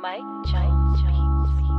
Mike Jones Beats.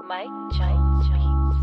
Mike Jones Beats.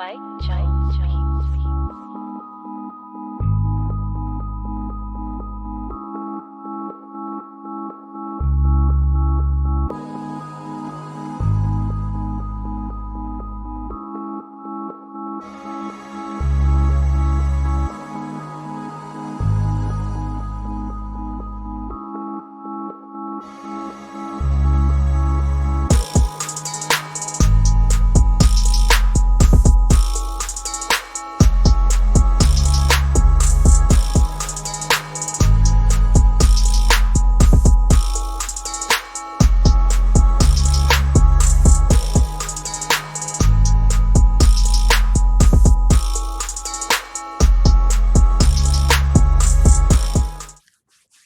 Mike Giants Beats.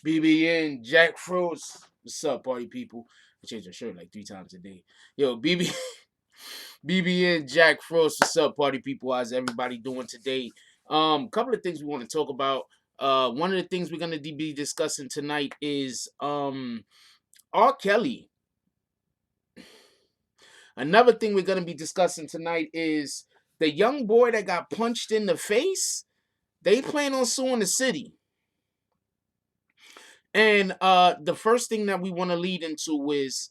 BBN Jack Frost. What's up, party people? I change my shirt like 3 times a day. Yo, BBN Jack Frost. What's up, party people? How's everybody doing today? Couple of things we want to talk about. One of the things we're gonna be discussing tonight is R. Kelly. Another thing we're gonna be discussing tonight is the young boy that got punched in the face. They plan on suing the city. And the first thing that we want to lead into is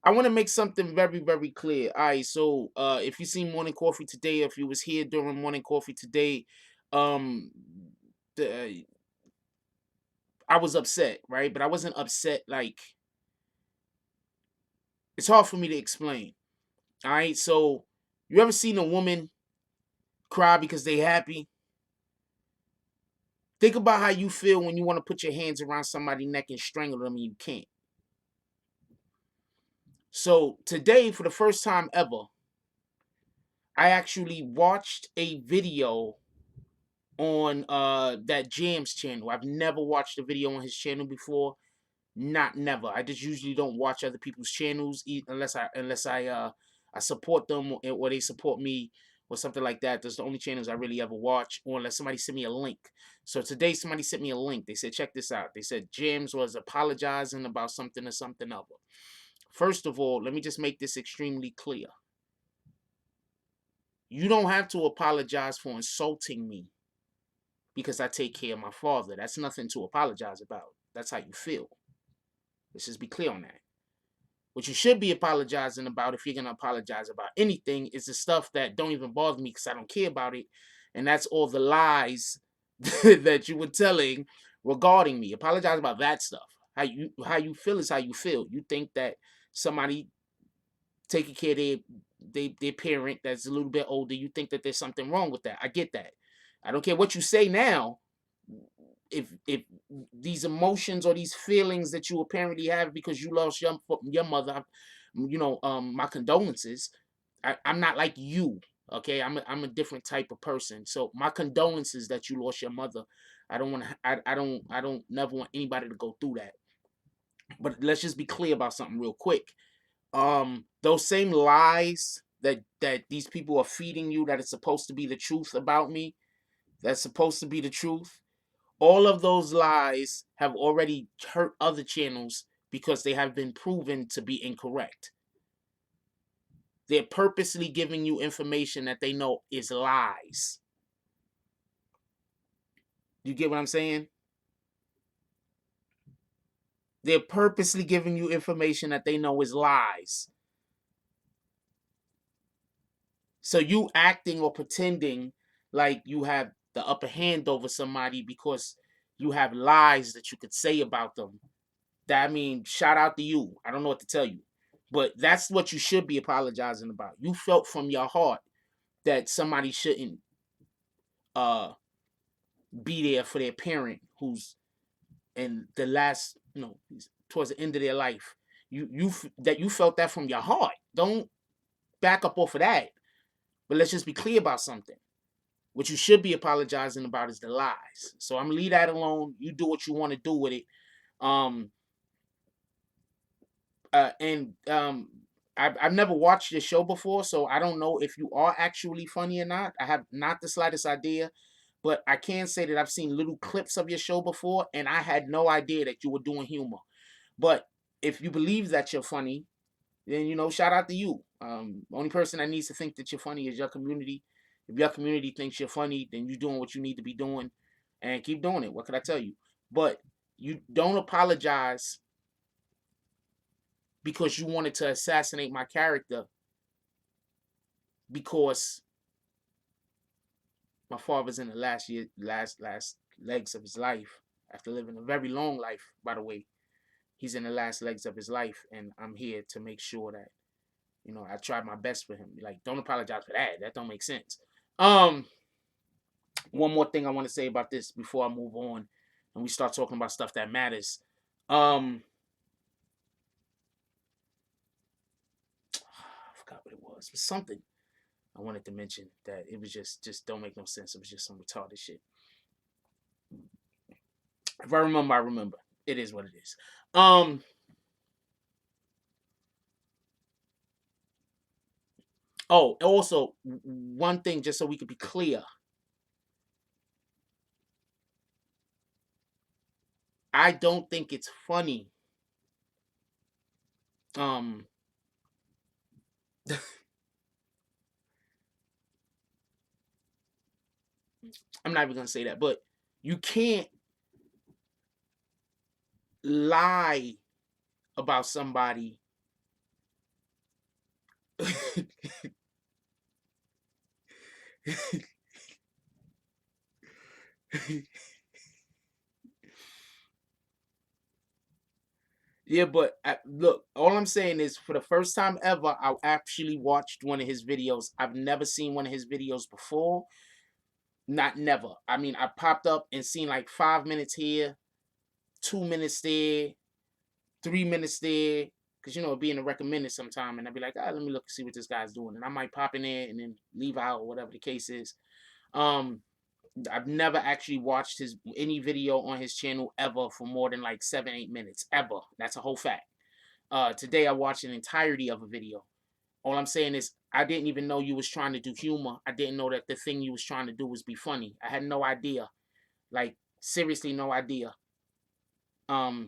I want to make something very, very clear. All right, so if you seen Morning Coffee today, if you was here during Morning Coffee today, um, I was upset, right? But I wasn't upset like it's hard for me to explain. All right, so you ever seen a woman cry because they happy? Think about how you feel when you want to put your hands around somebody's neck and strangle them and you can't. So today, for the first time ever, I actually watched a video on that Jams channel. I've never watched a video on his channel before. Never. I just usually don't watch other people's channels unless I support them or they support me or something like that. Those are the only channels I really ever watch, or unless somebody sent me a link. So today somebody sent me a link. They said, check this out. They said Jams was apologizing about something or something other. First of all, let me just make this extremely clear. You don't have to apologize for insulting me because I take care of my father. That's nothing to apologize about. That's how you feel. Let's just be clear on that. What you should be apologizing about, if you're going to apologize about anything, is the stuff that don't even bother me because I don't care about it. And that's all the lies that you were telling regarding me. Apologize about that stuff. How you feel is how you feel. You think that somebody taking care of their parent that's a little bit older, you think that there's something wrong with that. I get that. I don't care what you say now. If these emotions or these feelings that you apparently have because you lost your mother, my condolences. I'm not like you, okay? I'm a different type of person. So my condolences that you lost your mother. I don't want to. I don't never want anybody to go through that. But let's just be clear about something real quick. Those same lies that these people are feeding you, that it's supposed to be the truth about me, that's supposed to be the truth. All of those lies have already hurt other channels because they have been proven to be incorrect. They're purposely giving you information that they know is lies. You get what I'm saying? They're purposely giving you information that they know is lies. So you acting or pretending like you have the upper hand over somebody because you have lies that you could say about them. That, I mean, shout out to you. I don't know what to tell you. But that's what you should be apologizing about. You felt from your heart that somebody shouldn't be there for their parent who's in the last, towards the end of their life. You felt that from your heart. Don't back up off of that. But let's just be clear about something. What you should be apologizing about is the lies. So I'm gonna leave that alone. You do what you want to do with it. I've never watched your show before, so I don't know if you are actually funny or not. I have not the slightest idea, but I can say that I've seen little clips of your show before, and I had no idea that you were doing humor. But if you believe that you're funny, then, you know, shout out to you. Only person that needs to think that you're funny is your community. If your community thinks you're funny, then you're doing what you need to be doing, and keep doing it. What could I tell you? But you don't apologize because you wanted to assassinate my character because my father's in the last legs of his life after living a very long life. By the way, he's in the last legs of his life, and I'm here to make sure that, you know, I tried my best for him. Like, don't apologize for that. That don't make sense. One more thing I want to say about this before I move on and we start talking about stuff that matters. I forgot what it was. It was something I wanted to mention that it was just don't make no sense. It was just some retarded shit. If I remember, I remember. It is what it is. Oh, also one thing, just so we could be clear. I don't think it's funny. I'm not even gonna say that, but you can't lie about somebody. Yeah, but look, all I'm saying is for the first time ever, I actually watched one of his videos. I've never seen one of his videos before. Not never. I mean, I popped up and seen like 5 minutes here, 2 minutes there, 3 minutes there. Because, you know, it'd be in the recommended sometime. And I'd be like, let me look and see what this guy's doing. And I might pop in there and then leave out or whatever the case is. I've never actually watched any video on his channel ever for more than like 7-8 minutes. Ever. That's a whole fact. Today I watched an entirety of a video. All I'm saying is I didn't even know you was trying to do humor. I didn't know that the thing you was trying to do was be funny. I had no idea. Like, seriously, no idea. I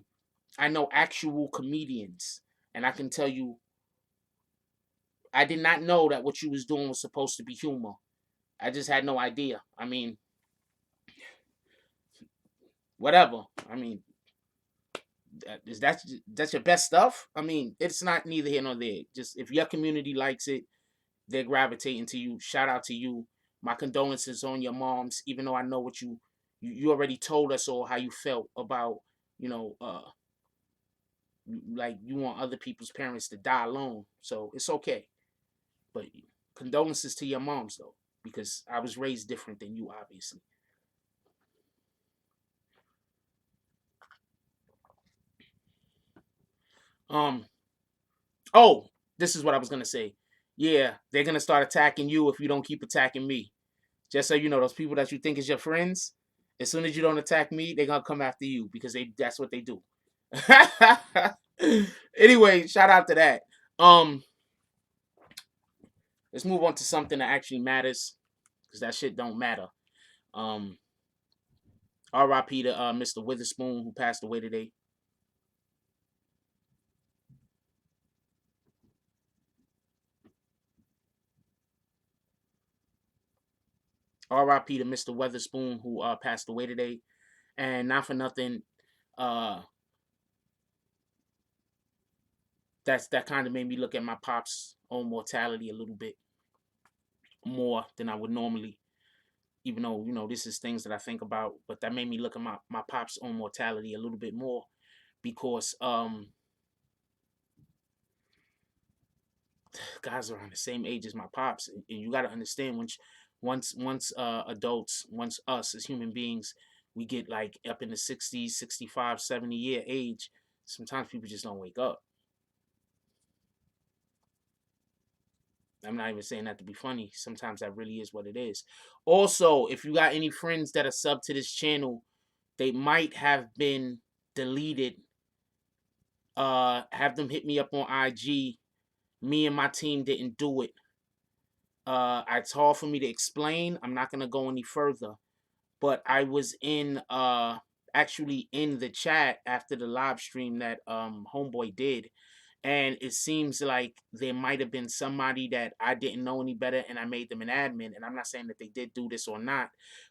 know actual comedians, and I can tell you, I did not know that what you was doing was supposed to be humor. I just had no idea. I mean, whatever. I mean, that's your best stuff. I mean, it's not neither here nor there. Just if your community likes it, they're gravitating to you. Shout out to you. My condolences on your moms. Even though I know what you already told us all how you felt about, you know, like you want other people's parents to die alone. So it's okay. But condolences to your moms though, because I was raised different than you, obviously. Um. Oh, this is what I was gonna say. Yeah, they're gonna start attacking you if you don't keep attacking me. Just so you know, those people that you think is your friends, as soon as you don't attack me, they're gonna come after you because that's what they do. Anyway, shout out to that. Um, let's move on to something that actually matters, because that shit don't matter. Um, R.I.P. to Mr. Witherspoon, who passed away today. R.I.P. to Mr. Witherspoon, who passed away today. And not for nothing, uh, that kind of made me look at my pop's own mortality a little bit more than I would normally. Even though, you know, this is things that I think about, but that made me look at my pop's own mortality a little bit more, because guys are around the same age as my pops, and you got to understand, once adults, once us as human beings, we get like up in the 60s, 65, 70 year age, sometimes people just don't wake up. I'm not even saying that to be funny. Sometimes that really is what it is. Also, if you got any friends that are sub to this channel, they might have been deleted. Have them hit me up on IG. Me and my team didn't do it. It's hard for me to explain. I'm not gonna go any further. But I was in actually in the chat after the live stream that homeboy did, And it seems like there might have been somebody that I didn't know any better and I made them an admin. And I'm not saying that they did do this or not,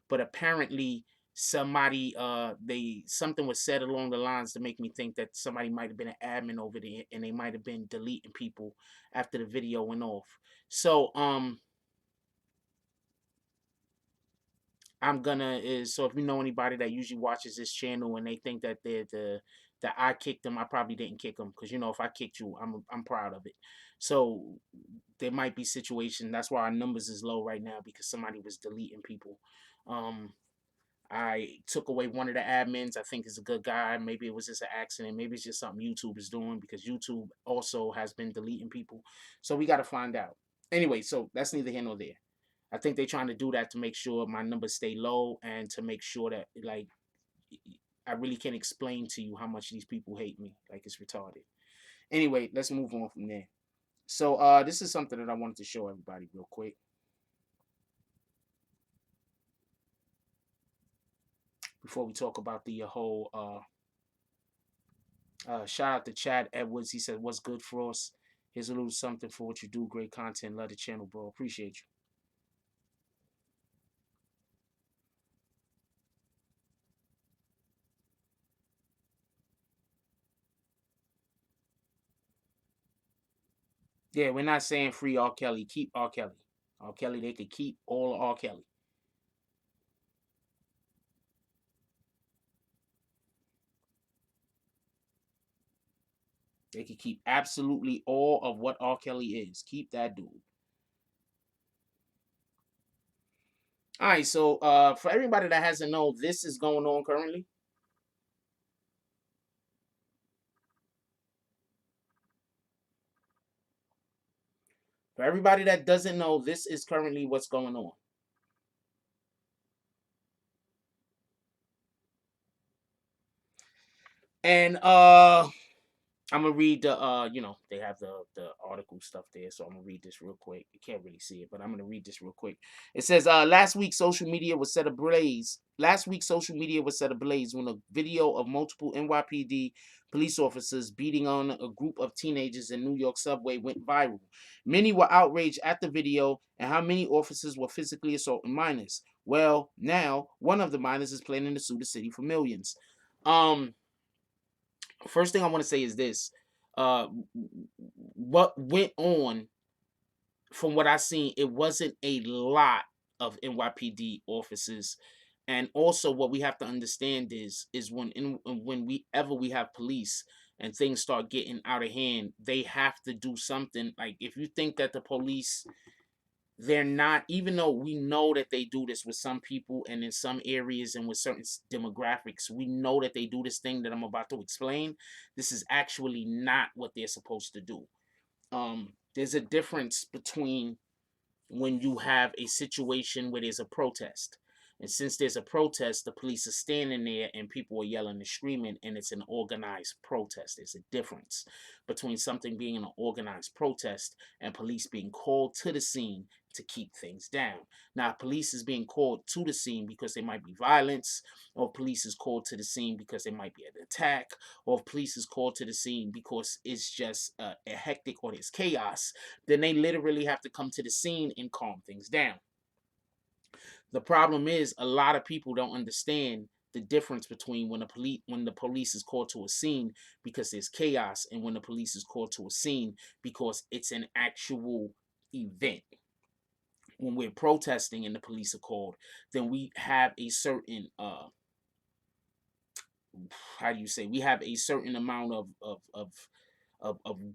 but apparently somebody something was said along the lines to make me think that somebody might have been an admin over there and they might have been deleting people after the video went off. So so if you know anybody that usually watches this channel and they think that that I kicked them, I probably didn't kick them, because if I kicked you, I'm proud of it. So there might be situations. That's why our numbers is low right now, because somebody was deleting people. I took away one of the admins. I think is a good guy. Maybe it was just an accident. Maybe it's just something YouTube is doing, because YouTube also has been deleting people. So we got to find out. Anyway, so that's neither here nor there. I think they're trying to do that to make sure my numbers stay low, and to make sure that, like, I really can't explain to you how much these people hate me. Like, it's retarded. Anyway, let's move on from there. So this is something that I wanted to show everybody real quick before we talk about the whole shout out to Chad Edwards. He said, "What's good for us? Here's a little something for what you do. Great content. Love the channel, bro. Appreciate you." Yeah, we're not saying free R. Kelly. Keep R. Kelly. R. Kelly, they could keep all of R. Kelly. They could keep absolutely all of what R. Kelly is. Keep that dude. All right, so for everybody that hasn't known, this is going on currently. For everybody that doesn't know, this is currently what's going on. And I'm gonna read the they have the article stuff there, so I'm gonna read this real quick. You can't really see it, but I'm gonna read this real quick. It says last week social media was set ablaze. Last week social media was set ablaze when a video of multiple NYPD police officers beating on a group of teenagers in New York subway went viral. Many were outraged at the video and how many officers were physically assaulting minors. Well, now one of the minors is planning to sue the city for millions. First thing I want to say is this. What went on, from what I seen, it wasn't a lot of NYPD officers. And also what we have to understand is when we have police and things start getting out of hand, they have to do something. Like, if you think that the police, they're not, even though we know that they do this with some people and in some areas and with certain demographics, we know that they do this thing that I'm about to explain. This is actually not what they're supposed to do. There's a difference between when you have a situation where there's a protest. And since there's a protest, the police are standing there and people are yelling and screaming, and it's an organized protest. There's a difference between something being an organized protest and police being called to the scene to keep things down. Now, police is being called to the scene because there might be violence, or police is called to the scene because there might be an attack, or if police is called to the scene because it's just a hectic or there's chaos, then they literally have to come to the scene and calm things down. The problem is, a lot of people don't understand the difference between when the police is called to a scene because there's chaos, and when the police is called to a scene because it's an actual event. When we're protesting and the police are called, then we have a certain how do you say, we have a certain amount of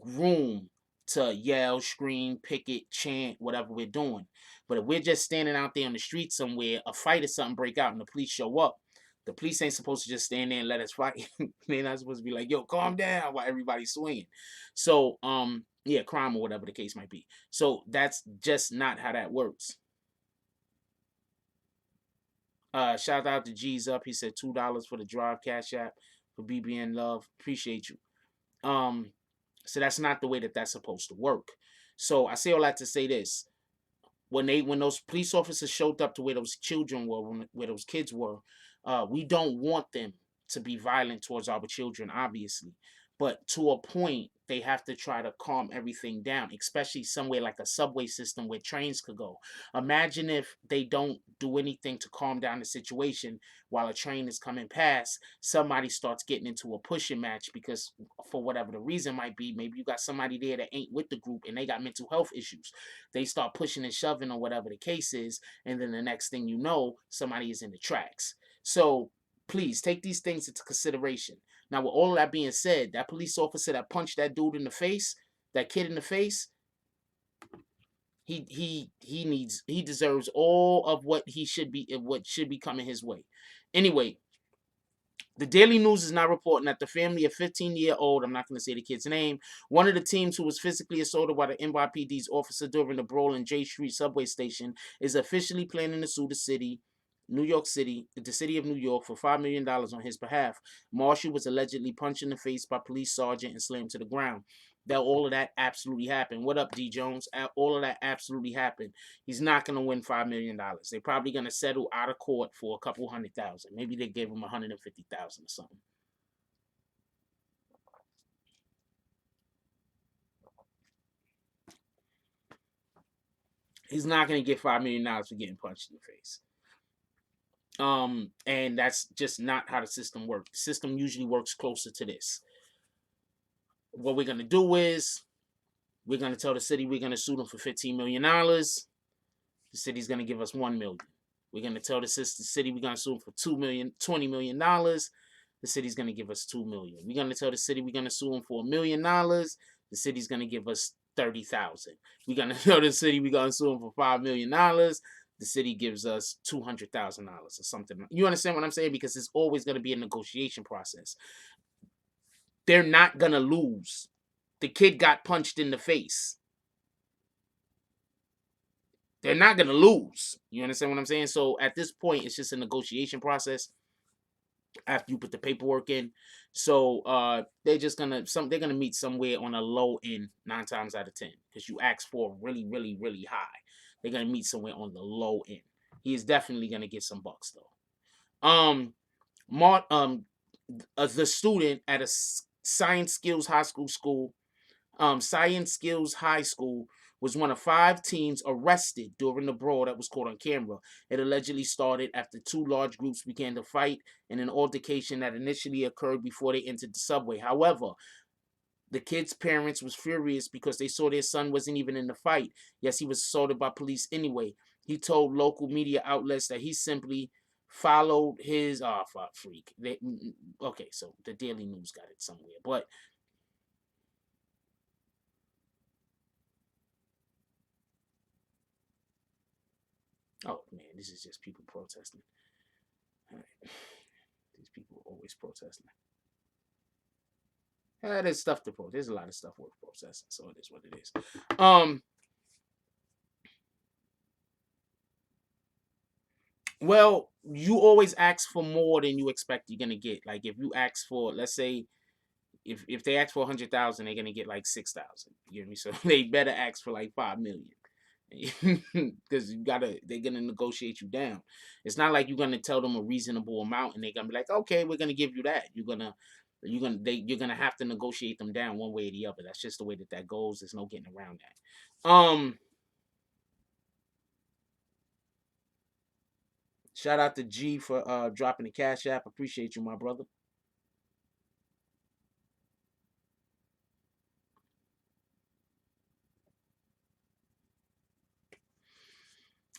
room to yell, scream, picket, chant, whatever we're doing. But if we're just standing out there on the street somewhere, a fight or something break out and the police show up, the police ain't supposed to just stand there and let us fight. They're not supposed to be like, "Yo, calm down," while everybody's swinging. So yeah, crime or whatever the case might be. So that's just not how that works. Shout out to G's Up. He said $2 for the Drive Cash App for BBN Love. Appreciate you. So that's not the way that that's supposed to work. So I say all that to say this: when those police officers showed up to where those children were, where those kids were, we don't want them to be violent towards our children, obviously. But to a point, they have to try to calm everything down, especially somewhere like a subway system where trains could go. Imagine if they don't do anything to calm down the situation while a train is coming past, somebody starts getting into a pushing match because for whatever the reason might be, maybe you got somebody there that ain't with the group and they got mental health issues. They start pushing and shoving or whatever the case is, and then the next thing you know, somebody is in the tracks. So please take these things into consideration. Now, with all of that being said, that police officer that punched that dude in the face, that kid in the face, he deserves all of what he should be, what should be coming his way. Anyway, the Daily News is now reporting that the family of 15-year-old, I'm not going to say the kid's name, one of the teams who was physically assaulted by the NYPD's officer during the brawl in J Street subway station, is officially planning to sue the city, New York City, the city of New York, for $5 million on his behalf. Marshall was allegedly punched in the face by police sergeant and slammed to the ground. That all of that absolutely happened. What up, D Jones? All of that absolutely happened. He's not going to win $5 million. They're probably going to settle out of court for a couple $100,000. Maybe they gave him $150,000 or something. He's not going to get $5 million for getting punched in the face. And that's just not how the system works. The system usually works closer to this. What we're going to do is we're going to tell the city we're going to sue them for $15 million. The city's going to give us $1 million. We're going to tell the city we're going to sue them for $20 million. The city's going to give us $2 million. We're going to tell the city we're going to sue them for $1 million. The city's going to give us $30,000. We're going to tell the city we're going to sue them for $5 million. The city gives us $200,000 or something. You understand what I'm saying? Because it's always going to be a negotiation process. They're not going to lose. The kid got punched in the face. They're not going to lose. You understand what I'm saying? So at this point, it's just a negotiation process after you put the paperwork in. So they're gonna meet somewhere on a low end 9 times out of 10, because you ask for really, really, really high. They're gonna meet somewhere on the low end. He is definitely gonna get some bucks though. The student at a Science Skills High School, Science Skills High School, was one of 5 teens arrested during the brawl that was caught on camera. It allegedly started after 2 large groups began to fight in an altercation that initially occurred before they entered the subway. However, the kid's parents was furious because they saw their son wasn't even in the fight. Yes, he was assaulted by police anyway. He told local media outlets that he simply followed his freak. Okay, so the Daily News got it somewhere, but oh man, this is just people protesting. All right. These people are always protesting. There's stuff to protest. There's a lot of stuff worth protesting, so it is what it is. Well, you always ask for more than you expect you're gonna get. Like if you ask for, let's say, if they ask for 100,000, they're gonna get like 6,000. You know me? So they better ask for like 5 million. Because they're gonna negotiate you down. It's not like you're gonna tell them a reasonable amount and they're gonna be like, okay, we're gonna give you that. You're gonna have to negotiate them down one way or the other. That's just the way that goes. There's no getting around that. Shout out to G for dropping the Cash App. Appreciate you, my brother.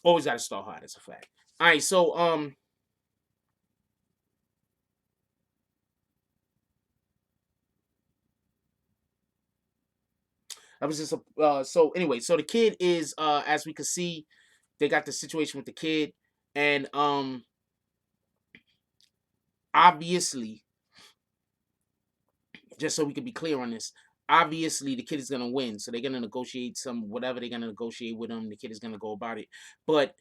Always gotta start hard, it's a fact. Alright, so that was just so anyway, so the kid is as we could see, they got the situation with the kid, and obviously, just so we can be clear on this, obviously the kid is gonna win, so they're gonna negotiate whatever they're gonna negotiate with him. The kid is gonna go about it, but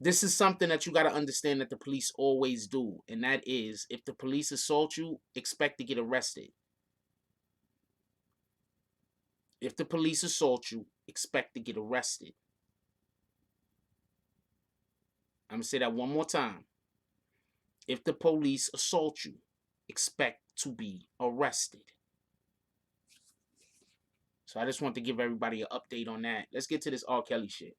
this is something that you gotta understand that the police always do, and that is, if the police assault you, expect to get arrested. If the police assault you, expect to get arrested. I'm gonna say that one more time. If the police assault you, expect to be arrested. So I just want to give everybody an update on that. Let's get to this R. Kelly shit.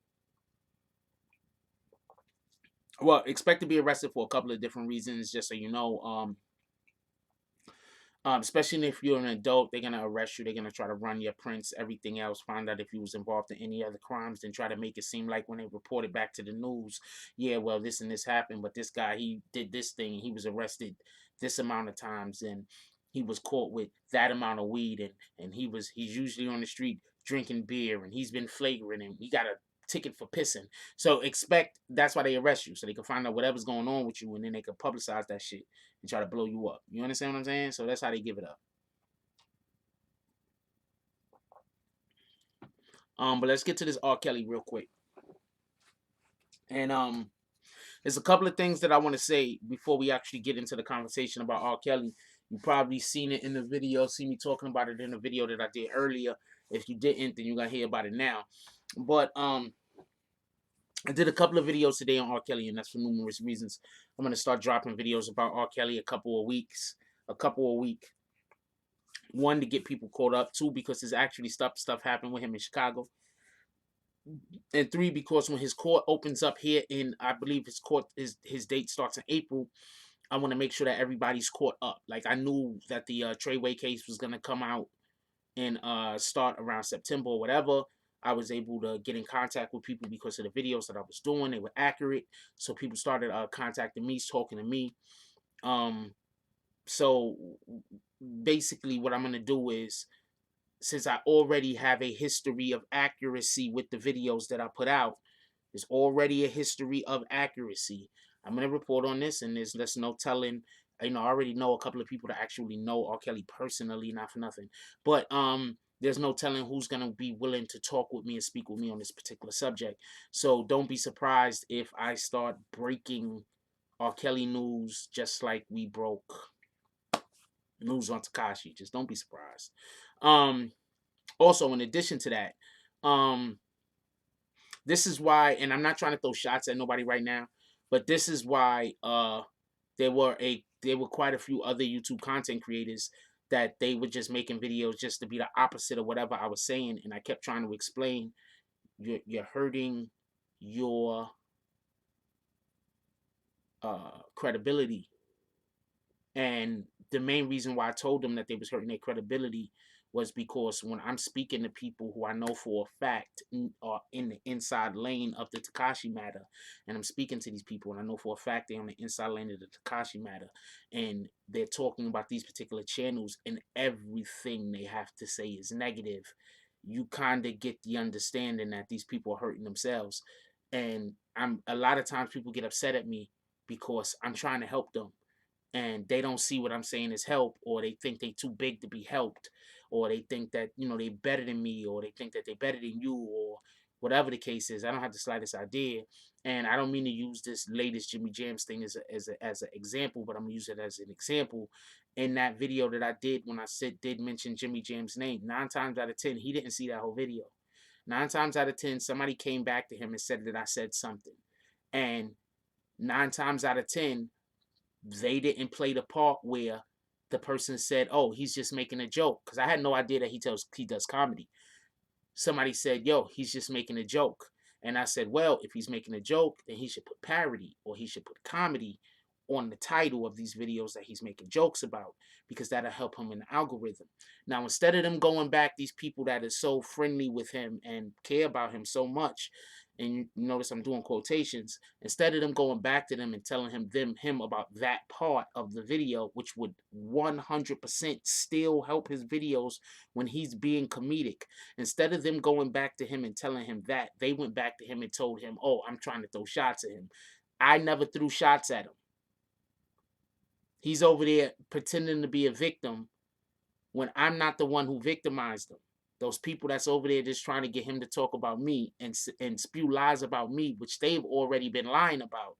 Well, expect to be arrested for a couple of different reasons, just so you know. Especially if you're an adult, they're gonna arrest you. They're gonna try to run your prints, everything else, find out if you was involved in any other crimes, then try to make it seem like when they report it back to the news, yeah, well, this and this happened, but this guy, he did this thing, he was arrested this amount of times, and he was caught with that amount of weed, and he's usually on the street drinking beer, and he's been flagrant, and he got a ticket for pissing. So expect that's why they arrest you, so they can find out whatever's going on with you, and then they can publicize that shit and try to blow you up. You understand what I'm saying? So that's how they give it up. But let's get to this R. Kelly real quick. And there's a couple of things that I want to say before we actually get into the conversation about R. Kelly. You probably seen it in the video, see me talking about it in the video that I did earlier. If you didn't, then you're gonna hear about it now. But I did a couple of videos today on R. Kelly, and that's for numerous reasons. I'm going to start dropping videos about R. Kelly a couple a week. One, to get people caught up. Two, because there's actually stuff happened with him in Chicago. And three, because when his court opens up here in, I believe his date starts in April, I want to make sure that everybody's caught up. Like, I knew that the Treyway case was going to come out and start around September or whatever. I was able to get in contact with people because of the videos that I was doing. They were accurate. So people started contacting me, talking to me. So basically what I'm going to do is, since I already have a history of accuracy with the videos that I put out, there's already a history of accuracy. I'm going to report on this, and there's no telling. I already know a couple of people that actually know R. Kelly personally, not for nothing. But there's no telling who's going to be willing to talk with me and speak with me on this particular subject. So don't be surprised if I start breaking R. Kelly news just like we broke news on Tekashi. Just don't be surprised. Also, in addition to that, this is why, and I'm not trying to throw shots at nobody right now, but this is why there were quite a few other YouTube content creators that they were just making videos just to be the opposite of whatever I was saying, and I kept trying to explain, you're hurting your credibility. And the main reason why I told them that they was hurting their credibility was because when I'm speaking to people who I know for a fact are in the inside lane of the Tekashi matter, and I'm speaking to these people and I know for a fact they're on the inside lane of the Tekashi matter, and they're talking about these particular channels and everything they have to say is negative, you kind of get the understanding that these people are hurting themselves. And a lot of times people get upset at me because I'm trying to help them, and they don't see what I'm saying as help, or they think they too big to be helped, or they think that, they better than me, or they think that they better than you, or whatever the case is. I don't have the slightest idea, and I don't mean to use this latest Jimmy Jams thing as an example, but I'm gonna use it as an example. In that video that I did, when I did mention Jimmy Jams' name, 9 times out of 10 he didn't see that whole video. 9 times out of 10 somebody came back to him and said that I said something, and 9 times out of 10 they didn't play the part where the person said, "Oh, he's just making a joke," because I had no idea that he does comedy. Somebody said, "Yo, he's just making a joke," and I said, "Well, if he's making a joke, then he should put parody or he should put comedy on the title of these videos that he's making jokes about, because that'll help him in the algorithm." Now, instead of them going back, these people that are so friendly with him and care about him so much, and you notice I'm doing quotations, instead of them going back to them and telling him about that part of the video, which would 100% still help his videos when he's being comedic, instead of them going back to him and telling him that, they went back to him and told him, "Oh, I'm trying to throw shots at him." I never threw shots at him. He's over there pretending to be a victim when I'm not the one who victimized him. Those people that's over there just trying to get him to talk about me and spew lies about me, which they've already been lying about,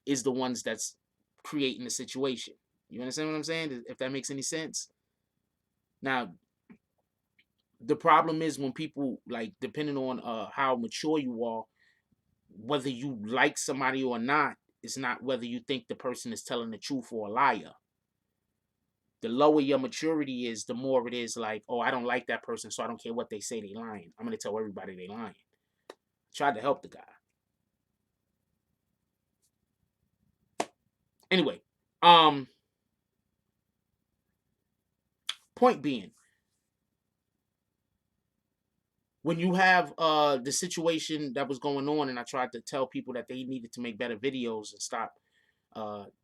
is the ones that's creating the situation. You understand what I'm saying? If that makes any sense. Now, the problem is when people, like, depending on how mature you are, whether you like somebody or not, it's not whether you think the person is telling the truth or a liar. The lower your maturity is, the more it is like, oh, I don't like that person, so I don't care what they say, they lying. I'm gonna tell everybody they lying. Tried to help the guy. Anyway, point being, when you have the situation that was going on, and I tried to tell people that they needed to make better videos and stop,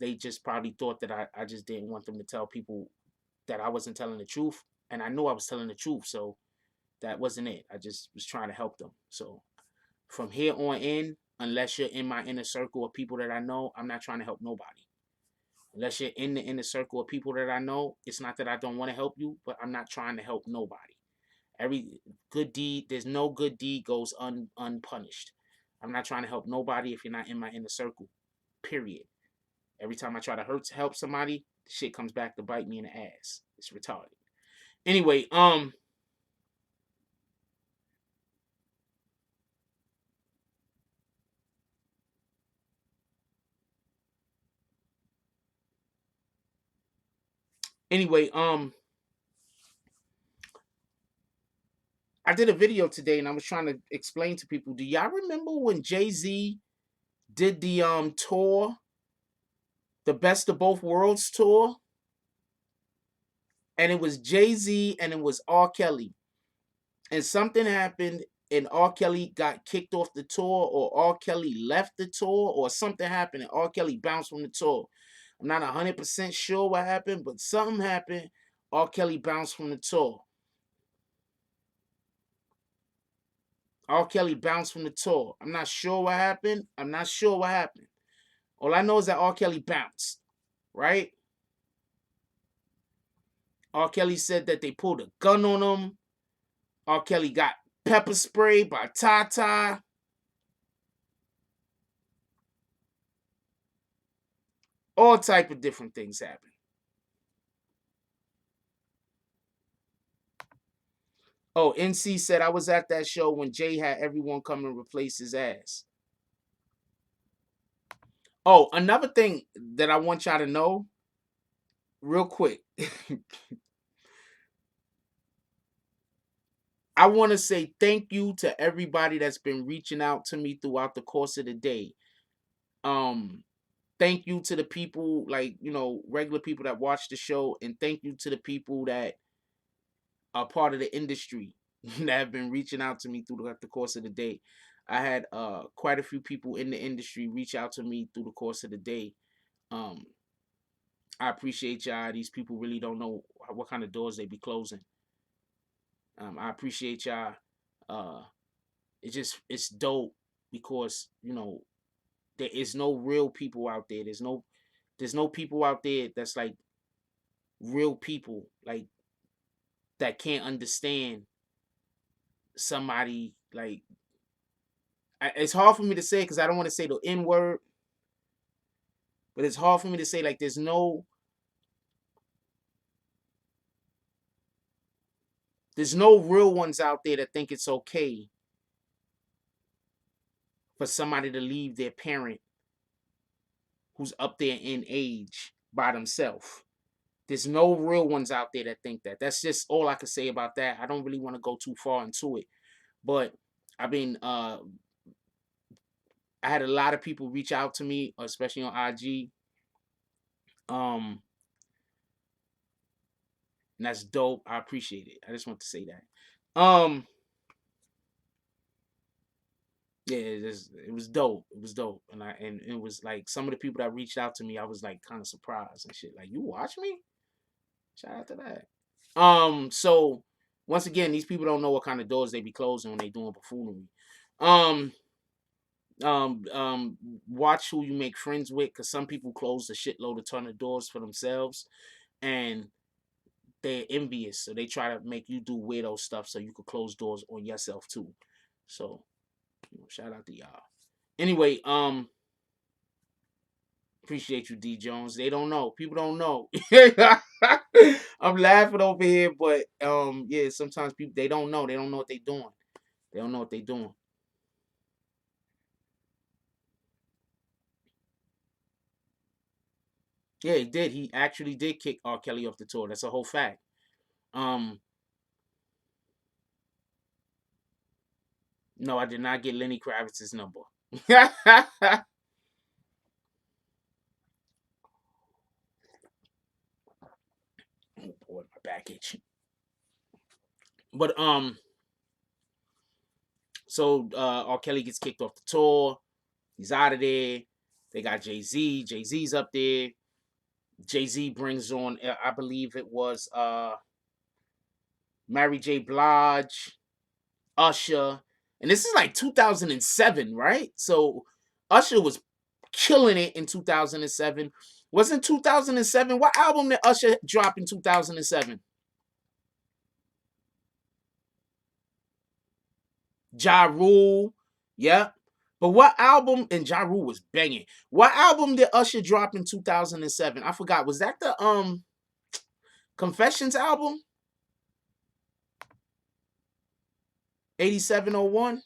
they just probably thought that I just didn't want them to tell people that I wasn't telling the truth, and I knew I was telling the truth, so that wasn't it. I just was trying to help them. So from here on in, unless you're in my inner circle of people that I know, I'm not trying to help nobody. Unless you're in the inner circle of people that I know, it's not that I don't want to help you, but I'm not trying to help nobody. Every good deed, there's no good deed goes unpunished. I'm not trying to help nobody if you're not in my inner circle. Period. Every time I try to help somebody, shit comes back to bite me in the ass. It's retarded. Anyway, anyway, I did a video today and I was trying to explain to people, do y'all remember when Jay-Z did the tour, the Best of Both Worlds tour? And it was Jay-Z and it was R. Kelly. And something happened and R. Kelly got kicked off the tour, or R. Kelly left the tour, or something happened and R. Kelly bounced from the tour. I'm not 100% sure what happened, but something happened. R. Kelly bounced from the tour. R. Kelly bounced from the tour. I'm not sure what happened. I'm not sure what happened. All I know is that R. Kelly bounced, right? R. Kelly said that they pulled a gun on him. R. Kelly got pepper sprayed by Tata. All type of different things happen. Oh, NC said I was at that show when Jay had everyone come and replace his ass. Oh, another thing that I want y'all to know, real quick. I want to say thank you to everybody that's been reaching out to me throughout the course of the day. Thank you to the people, like, regular people that watch the show, and thank you to the people that are part of the industry that have been reaching out to me throughout the course of the day. I had quite a few people in the industry reach out to me through the course of the day. I appreciate y'all. These people really don't know what kind of doors they be closing. I appreciate y'all. It's dope because there is no real people out there. There's no people out there that's like real people, like that can't understand somebody. Like, it's hard for me to say because I don't want to say the N word, but it's hard for me to say, like, there's no real ones out there that think it's okay for somebody to leave their parent who's up there in age by themselves. There's no real ones out there that think that. That's just all I can say about that. I don't really want to go too far into it. But I mean, I had a lot of people reach out to me, especially on IG. And that's dope. I appreciate it. I just want to say that. Yeah, it was dope. It was dope. And it was like some of the people that reached out to me, I was like kind of surprised and shit. Like, you watch me? Shout out to that. So once again, these people don't know what kind of doors they be closing when they doing buffoonery. Um, Watch who you make friends with, because some people close a shitload of ton of doors for themselves, and they're envious, so they try to make you do weirdo stuff so you could close doors on yourself too. So, shout out to y'all. Anyway, appreciate you, D Jones. They don't know. People don't know. I'm laughing over here, but yeah, sometimes people, they don't know. They don't know what they're doing. They don't know what they're doing. Yeah, he did. He actually did kick R. Kelly off the tour. That's a whole fact. Um, no, I did not get Lenny Kravitz's number. Oh boy, my back itch. But so R. Kelly gets kicked off the tour. He's out of there. They got Jay-Z. Jay-Z's up there. Jay-Z brings on, I believe it was Mary J. Blige, Usher. And this is like 2007, right? So Usher was killing it in 2007. Wasn't 2007? What album did Usher drop in 2007? Ja Rule. Yeah. But what album, and Ja Rule was banging. What album did Usher drop in 2007? I forgot. Was that the Confessions album? 8701?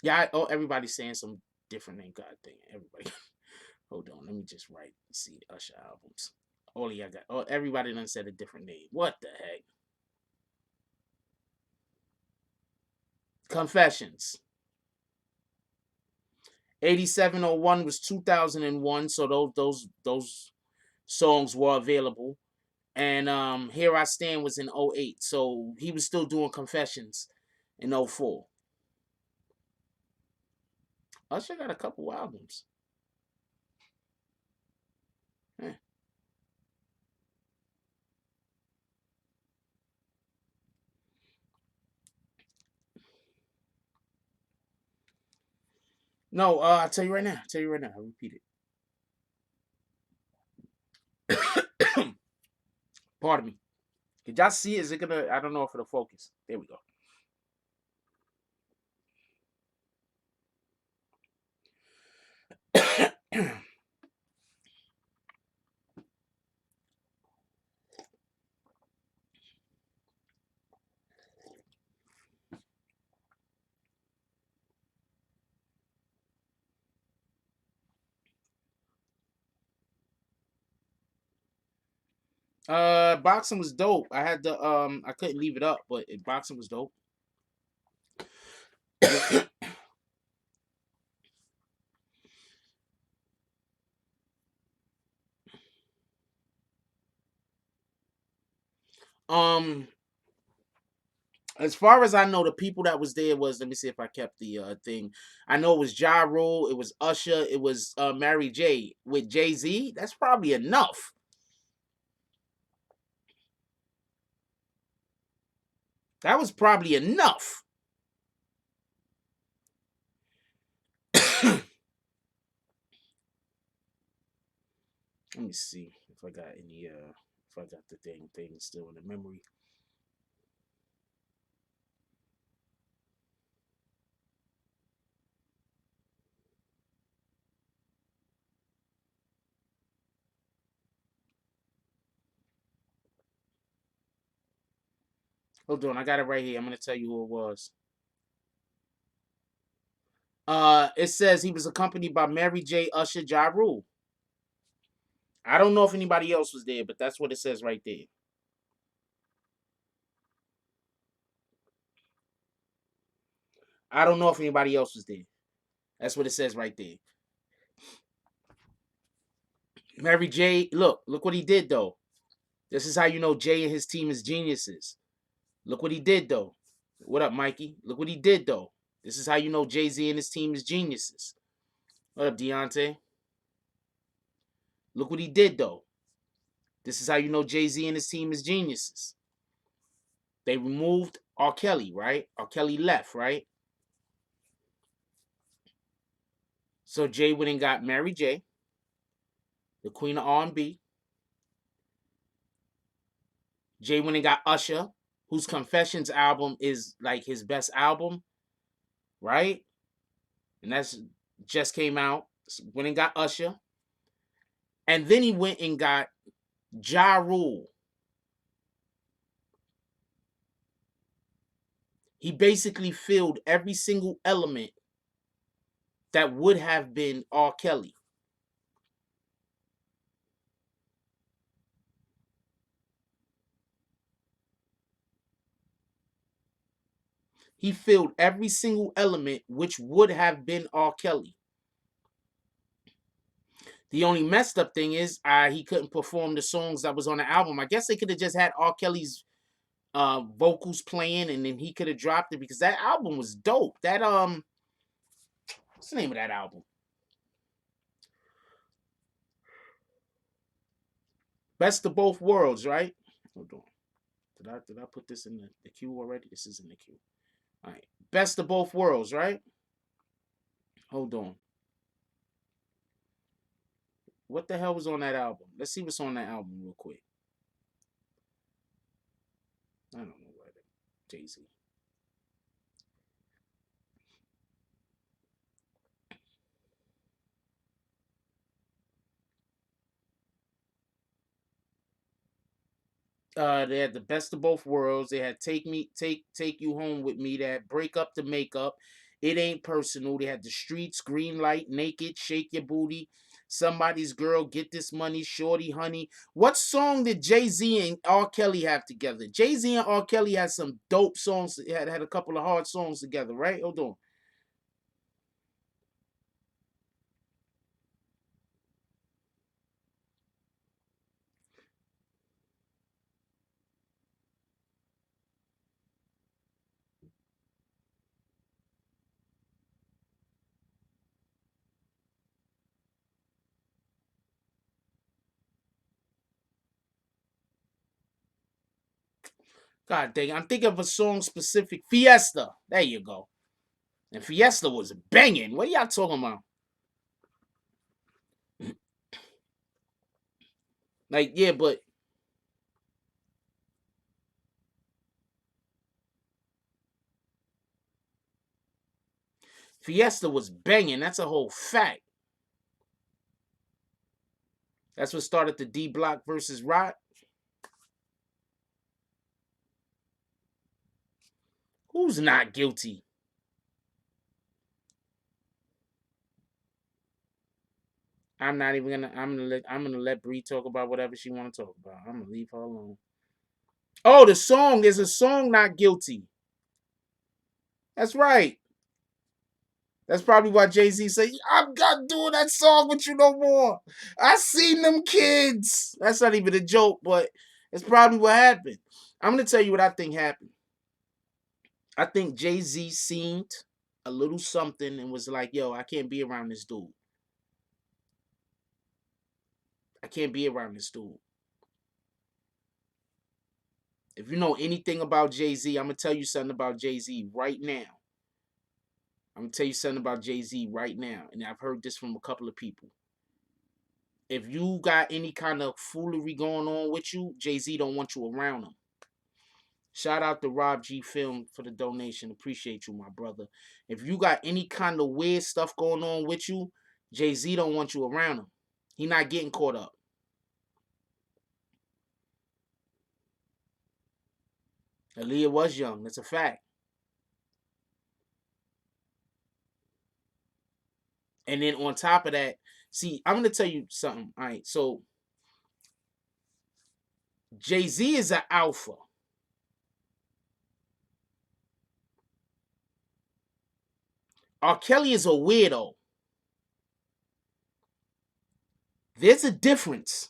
Yeah, oh, everybody's saying some different name. God dang it, everybody. Hold on, let me just write. See Usher albums. Only I got. Oh, everybody done said a different name. What the heck? Confessions. 8701 was 2001. So those songs were available. And Here I Stand was in '08. So he was still doing Confessions in '04. Usher got a couple albums. Eh. No, I'll tell you right now. I'll tell you right now. I'll repeat it. Pardon me. Did y'all see it? Is it gonna? I don't know if it'll focus. There we go. Boxing was dope. I had to I couldn't leave it up, but boxing was dope. um, as far as I know, the people that was there was, let me see if I kept the thing. I know it was Ja Rule, it was Usher, it was Mary J with Jay-Z. That's probably enough. That was probably enough. Let me see if I got any if I got the thing still in the memory. Hold on, I got it right here. I'm gonna tell you who it was. It says he was accompanied by Mary J, Usher, Ja Rule. I don't know if anybody else was there, but that's what it says right there. I don't know if anybody else was there. That's what it says right there. Mary J, look what he did though. This is how you know Jay and his team is geniuses. Look what he did though. What up, Mikey? Look what he did though. This is how you know Jay-Z and his team is geniuses. What up, Deontay? Look what he did though. This is how you know Jay-Z and his team is geniuses. They removed R. Kelly, right? R. Kelly left, right? So Jay went and got Mary J, the queen of R&B. Jay went and got Usher, whose Confessions album is like his best album, right? And that's just came out. Went and got Usher. And then he went and got Ja Rule. He basically filled every single element that would have been R. Kelly. He filled every single element which would have been R. Kelly. The only messed up thing is he couldn't perform the songs that was on the album. I guess they could have just had R. Kelly's vocals playing and then he could have dropped it because that album was dope. That what's the name of that album? Best of Both Worlds, right? Hold on. Did I put this in the queue already? This is in the queue. All right. Best of Both Worlds, right? Hold on. What the hell was on that album? Let's see what's on that album real quick. I don't know what. Jay-Z. They had the Best of Both Worlds. They had Take You Home with Me. They had Break Up the Makeup. It Ain't Personal. They had The Streets, Green Light, Naked, Shake Your Booty, Somebody's Girl, Get This Money, Shorty Honey. What song did Jay-Z and R. Kelly have together? Jay-Z and R. Kelly had some dope songs. Had a couple of hard songs together, right? Hold on. God dang, I'm thinking of a song specific. Fiesta. There you go. And Fiesta was banging. What are y'all talking about? Like, yeah, but Fiesta was banging. That's a whole fact. That's what started the D Block versus Rock. Who's not guilty? I'm not even gonna. I'm gonna let Bree talk about whatever she want to talk about. I'm gonna leave her alone. Oh, the song is a song. Not guilty. That's right. That's probably why Jay-Z said, I'm not doing that song with you no more. I seen them kids. That's not even a joke, but it's probably what happened. I'm going to tell you what I think happened. I think Jay-Z seen a little something and was like, yo, I can't be around this dude. I can't be around this dude. If you know anything about Jay-Z, I'm going to tell you something about Jay-Z right now. I'm going to tell you something about Jay-Z right now. And I've heard this from a couple of people. If you got any kind of foolery going on with you, Jay-Z don't want you around him. Shout out to Rob G Film for the donation. Appreciate you, my brother. If you got any kind of weird stuff going on with you, Jay-Z don't want you around him. He not getting caught up. Aaliyah was young. That's a fact. And then on top of that, see, I'm going to tell you something. All right, so Jay-Z is an alpha. R. Kelly is a weirdo. There's a difference.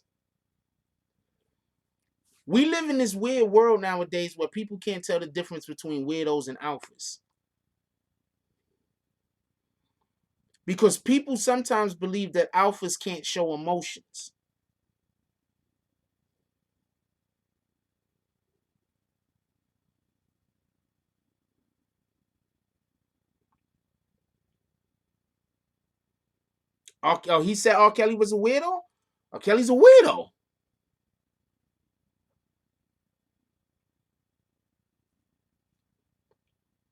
We live in this weird world nowadays where people can't tell the difference between weirdos and alphas. Because people sometimes believe that alphas can't show emotions. Oh, he said R. Kelly was a weirdo? R. Kelly's a weirdo.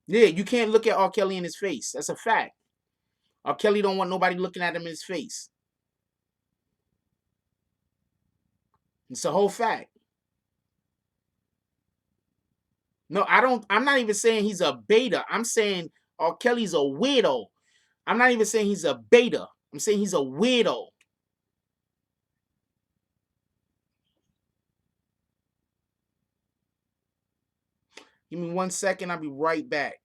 Yeah, you can't look at R. Kelly in his face. That's a fact. R. Kelly don't want nobody looking at him in his face. It's a whole fact. No, I don't. I'm not even saying he's a beta. I'm saying R. Kelly's a weirdo. I'm not even saying he's a beta. I'm saying he's a weirdo. Give me 1 second. I'll be right back.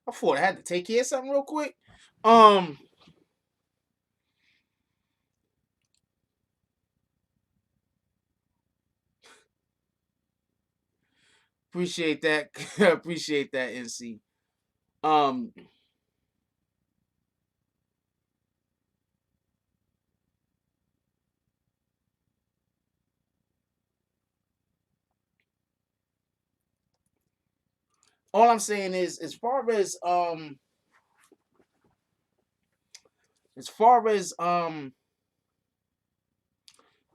I thought I had to take care of something real quick. Um, appreciate that. Appreciate that, NC. Um, all I'm saying is, as far as the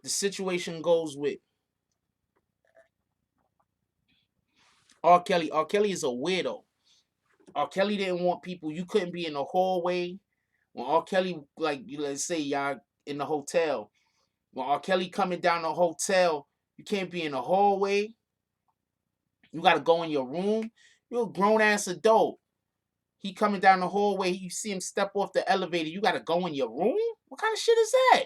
situation goes with R. Kelly. R. Kelly is a weirdo. R. Kelly didn't want people. You couldn't be in the hallway when R. Kelly, like, let's say y'all in the hotel. When R. Kelly coming down the hotel, you can't be in the hallway. You gotta go in your room. You're a grown ass adult. He coming down the hallway. You see him step off the elevator. You gotta go in your room. What kind of shit is that?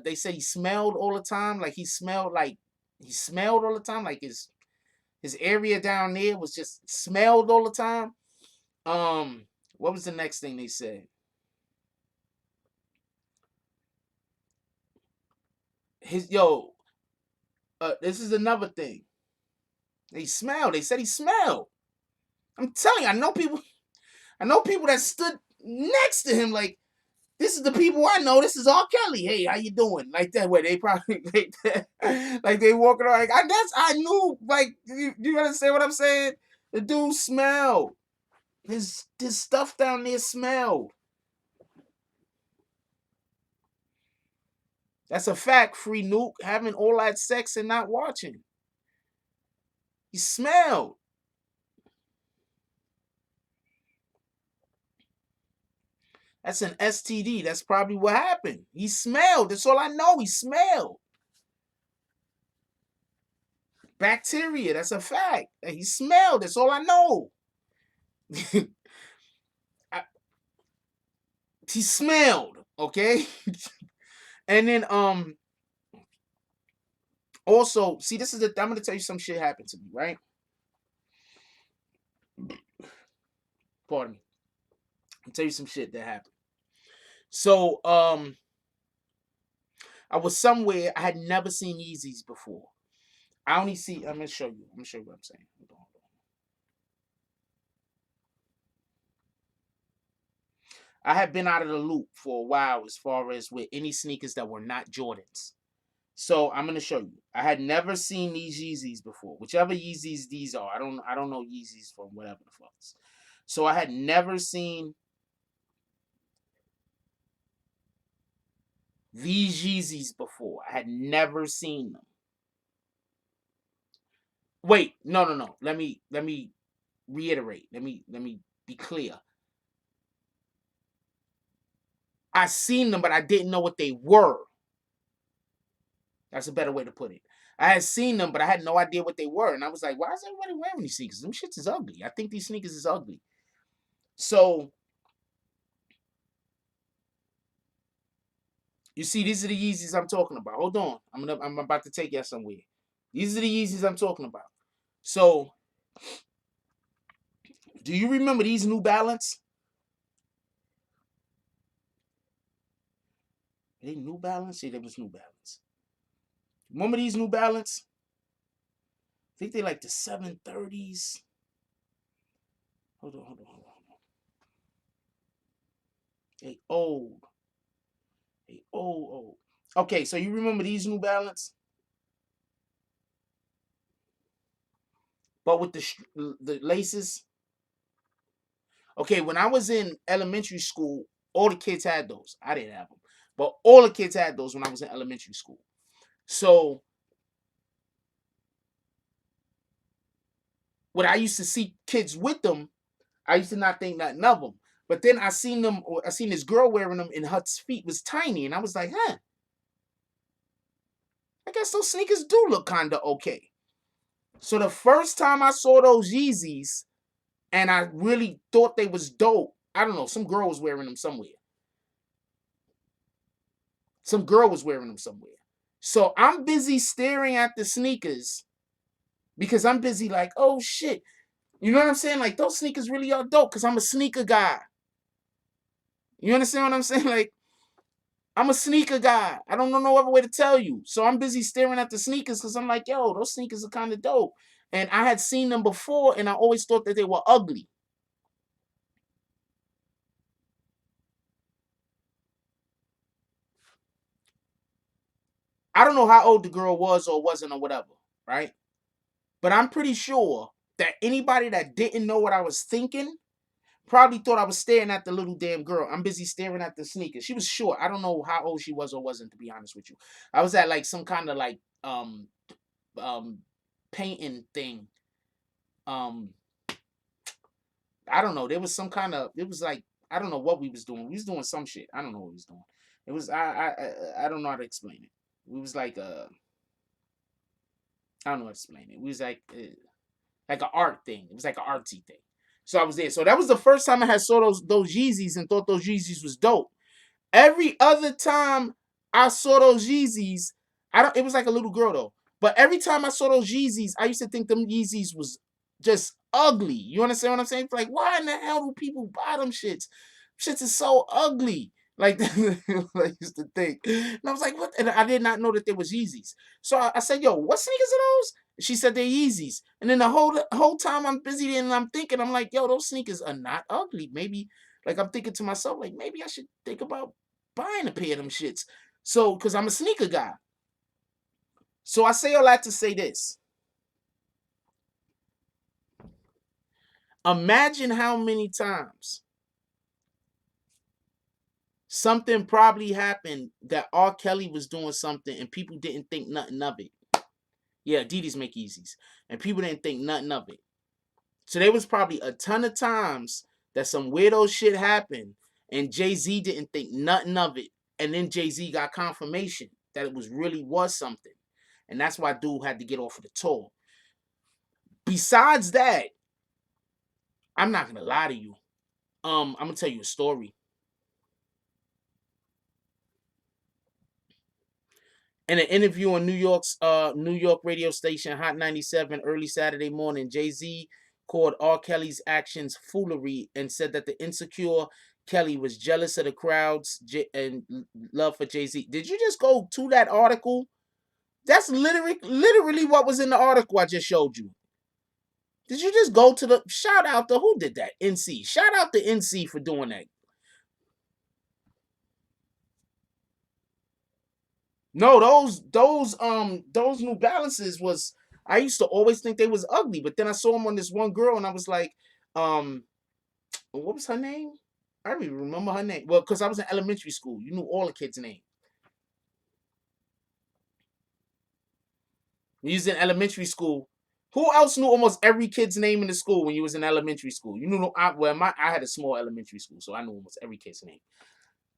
They said he smelled all the time. Like he smelled all the time. Like his area down there was just smelled all the time. What was the next thing they said? His yo, this is another thing. He smelled. They said he smelled. I'm telling you, I know people. I know people that stood next to him. Like, this is the people I know. This is R. Kelly. Hey, how you doing? Like that way. They probably like they walking around. Like I knew. Like you understand what I'm saying? The dude smelled. His stuff down there smelled. That's a fact. Free Nuke having all that sex and not watching. He smelled. That's an STD. That's probably what happened. He smelled. That's all I know. He smelled. Bacteria. That's a fact. He smelled. That's all I know. I, he smelled. Okay. And then also, see, this is the I'm gonna tell you some shit happened to me, right? Pardon me. I'll tell you some shit that happened. So I was somewhere. I had never seen Yeezys before. I only see. I'm gonna show you. I'm gonna show you what I'm saying. Hold on. I had been out of the loop for a while as far as with any sneakers that were not Jordans. So I'm gonna show you. I had never seen these Yeezys before. Whichever Yeezys these are. I don't know Yeezys from whatever the fuck. So I had never seen these Yeezys before. I had never seen them. Wait, no. Let me reiterate. Let me be clear. I seen them, but I didn't know what they were. That's a better way to put it. I had seen them, but I had no idea what they were. And I was like, why is everybody wearing these sneakers? Them shits is ugly. I think these sneakers is ugly. So, you see, these are the Yeezys I'm talking about. Hold on. I'm about to take y'all somewhere. These are the Yeezys I'm talking about. So, do you remember these New Balance? Are they New Balance? Yeah, they was New Balance. Remember these New Balance? I think they like the 730s. Hold on. They old. They old. Okay, so you remember these New Balance? But with the laces? Okay, when I was in elementary school, all the kids had those. I didn't have them. But all the kids had those when I was in elementary school. So when I used to see kids with them, I used to not think nothing of them. But then I seen this girl wearing them, and her feet was tiny, and I was like, huh, I guess those sneakers do look kind of okay. So the first time I saw those Yeezys, and I really thought they was dope, I don't know, some girl was wearing them somewhere. So I'm busy staring at the sneakers because I'm busy like, oh shit. You know what I'm saying? Like, those sneakers really are dope because I'm a sneaker guy. You understand what I'm saying? Like, I'm a sneaker guy. I don't know no other way to tell you. So I'm busy staring at the sneakers because I'm like, yo, those sneakers are kind of dope. And I had seen them before, and I always thought that they were ugly. I don't know how old the girl was or wasn't or whatever, right? But I'm pretty sure that anybody that didn't know what I was thinking probably thought I was staring at the little damn girl. I'm busy staring at the sneakers. She was short. I don't know how old she was or wasn't, to be honest with you. I was at like some kind of like um painting thing. Um I don't know. There was some kind of, it was like, I don't know what we was doing. We was doing some shit. I don't know what we was doing. It was I don't know how to explain it. We was like I don't know how to explain it. We was like an art thing. It was like an artsy thing. So I was there. So that was the first time I had saw those Yeezys and thought those Yeezys was dope. Every other time I saw those Yeezys, it was like a little girl though. But every time I saw those Yeezys, I used to think them Yeezys was just ugly. You understand what I'm saying? Like, why in the hell do people buy them shits? Shits is so ugly. Like, I used to think. And I was like, what? And I did not know that there was Yeezys. So I said, yo, what sneakers are those? She said they're Yeezys. And then the whole time I'm busy and I'm thinking, I'm like, yo, those sneakers are not ugly. Maybe, like, I'm thinking to myself, like, maybe I should think about buying a pair of them shits. So, because I'm a sneaker guy. So I say all that to say this. Imagine how many times something probably happened that R. Kelly was doing something and people didn't think nothing of it. Yeah, Adidas make Yeezys. And people didn't think nothing of it. So there was probably a ton of times that some weirdo shit happened and Jay-Z didn't think nothing of it. And then Jay-Z got confirmation that it was something. And that's why dude had to get off of the tour. Besides that, I'm not gonna lie to you. I'm gonna tell you a story. In an interview on New York radio station Hot 97 early Saturday morning, Jay-Z called R. Kelly's actions foolery and said that the insecure Kelly was jealous of the crowd's and love for Jay-Z. Did you just go to that article? That's literally what was in the article I just showed you. Did you just go to the shout out to who did that? NC. Shout out to NC for doing that. No, those New Balances was, I used to always think they was ugly, but then I saw them on this one girl and I was like, what was her name? I don't even remember her name. Well, because I was in elementary school. You knew all the kids' names. When you was in elementary school, who else knew almost every kid's name in the school when you was in elementary school? You knew I had a small elementary school, so I knew almost every kid's name.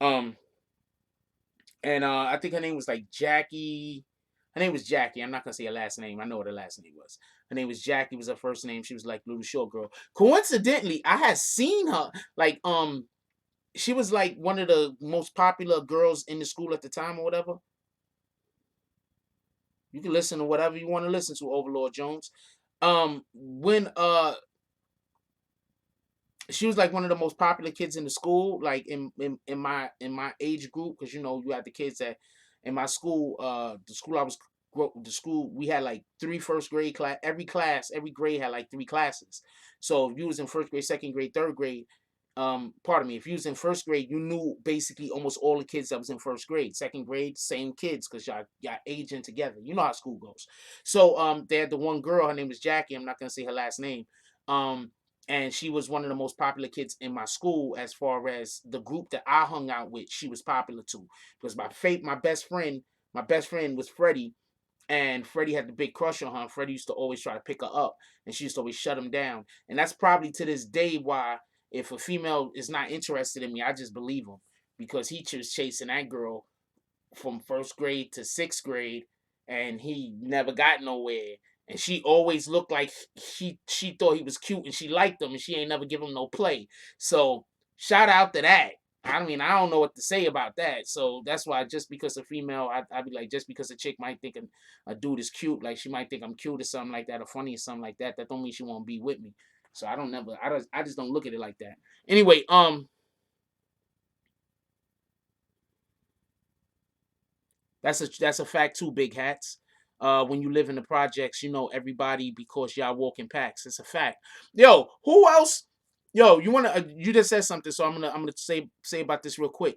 Um, and I think her name was like Jackie. Her name was Jackie. I'm not gonna say her last name. I know what her last name was. Her name was Jackie. Was her first name. She was like little short girl. Coincidentally, I had seen her. Like she was like one of the most popular girls in the school at the time or whatever. You can listen to whatever you want to listen to, Overlord Jones. When she was like one of the most popular kids in the school, like in my age group, because you know you had the kids that in my school, the school we had like 3 first grade class, every grade had like 3 classes. So if you was in first grade, second grade, third grade, pardon me, if you was in first grade, you knew basically almost all the kids that was in first grade. Second grade, same kids, because y'all aging together. You know how school goes. So they had the one girl, her name was Jackie. I'm not gonna say her last name. Um, and she was one of the most popular kids in my school as far as the group that I hung out with. She was popular too, because my best friend was Freddie, and Freddie had the big crush on her. Freddie used to always try to pick her up, and she used to always shut him down. And that's probably to this day why if a female is not interested in me, I just believe him, because he was chasing that girl from first grade to sixth grade, and he never got nowhere. And she always looked like she thought he was cute, and she liked him, and she ain't never give him no play. So shout out to that. I mean, I don't know what to say about that. So that's why just because a female, I'd be like, just because a chick might think a dude is cute, like she might think I'm cute or something like that, or funny or something like that, that don't mean she won't be with me. So I just don't look at it like that. Anyway, that's a fact too, big hats. When you live in the projects, you know everybody because y'all walk in packs. It's a fact. Yo, who else? Yo, you just said something, so I'm gonna say about this real quick.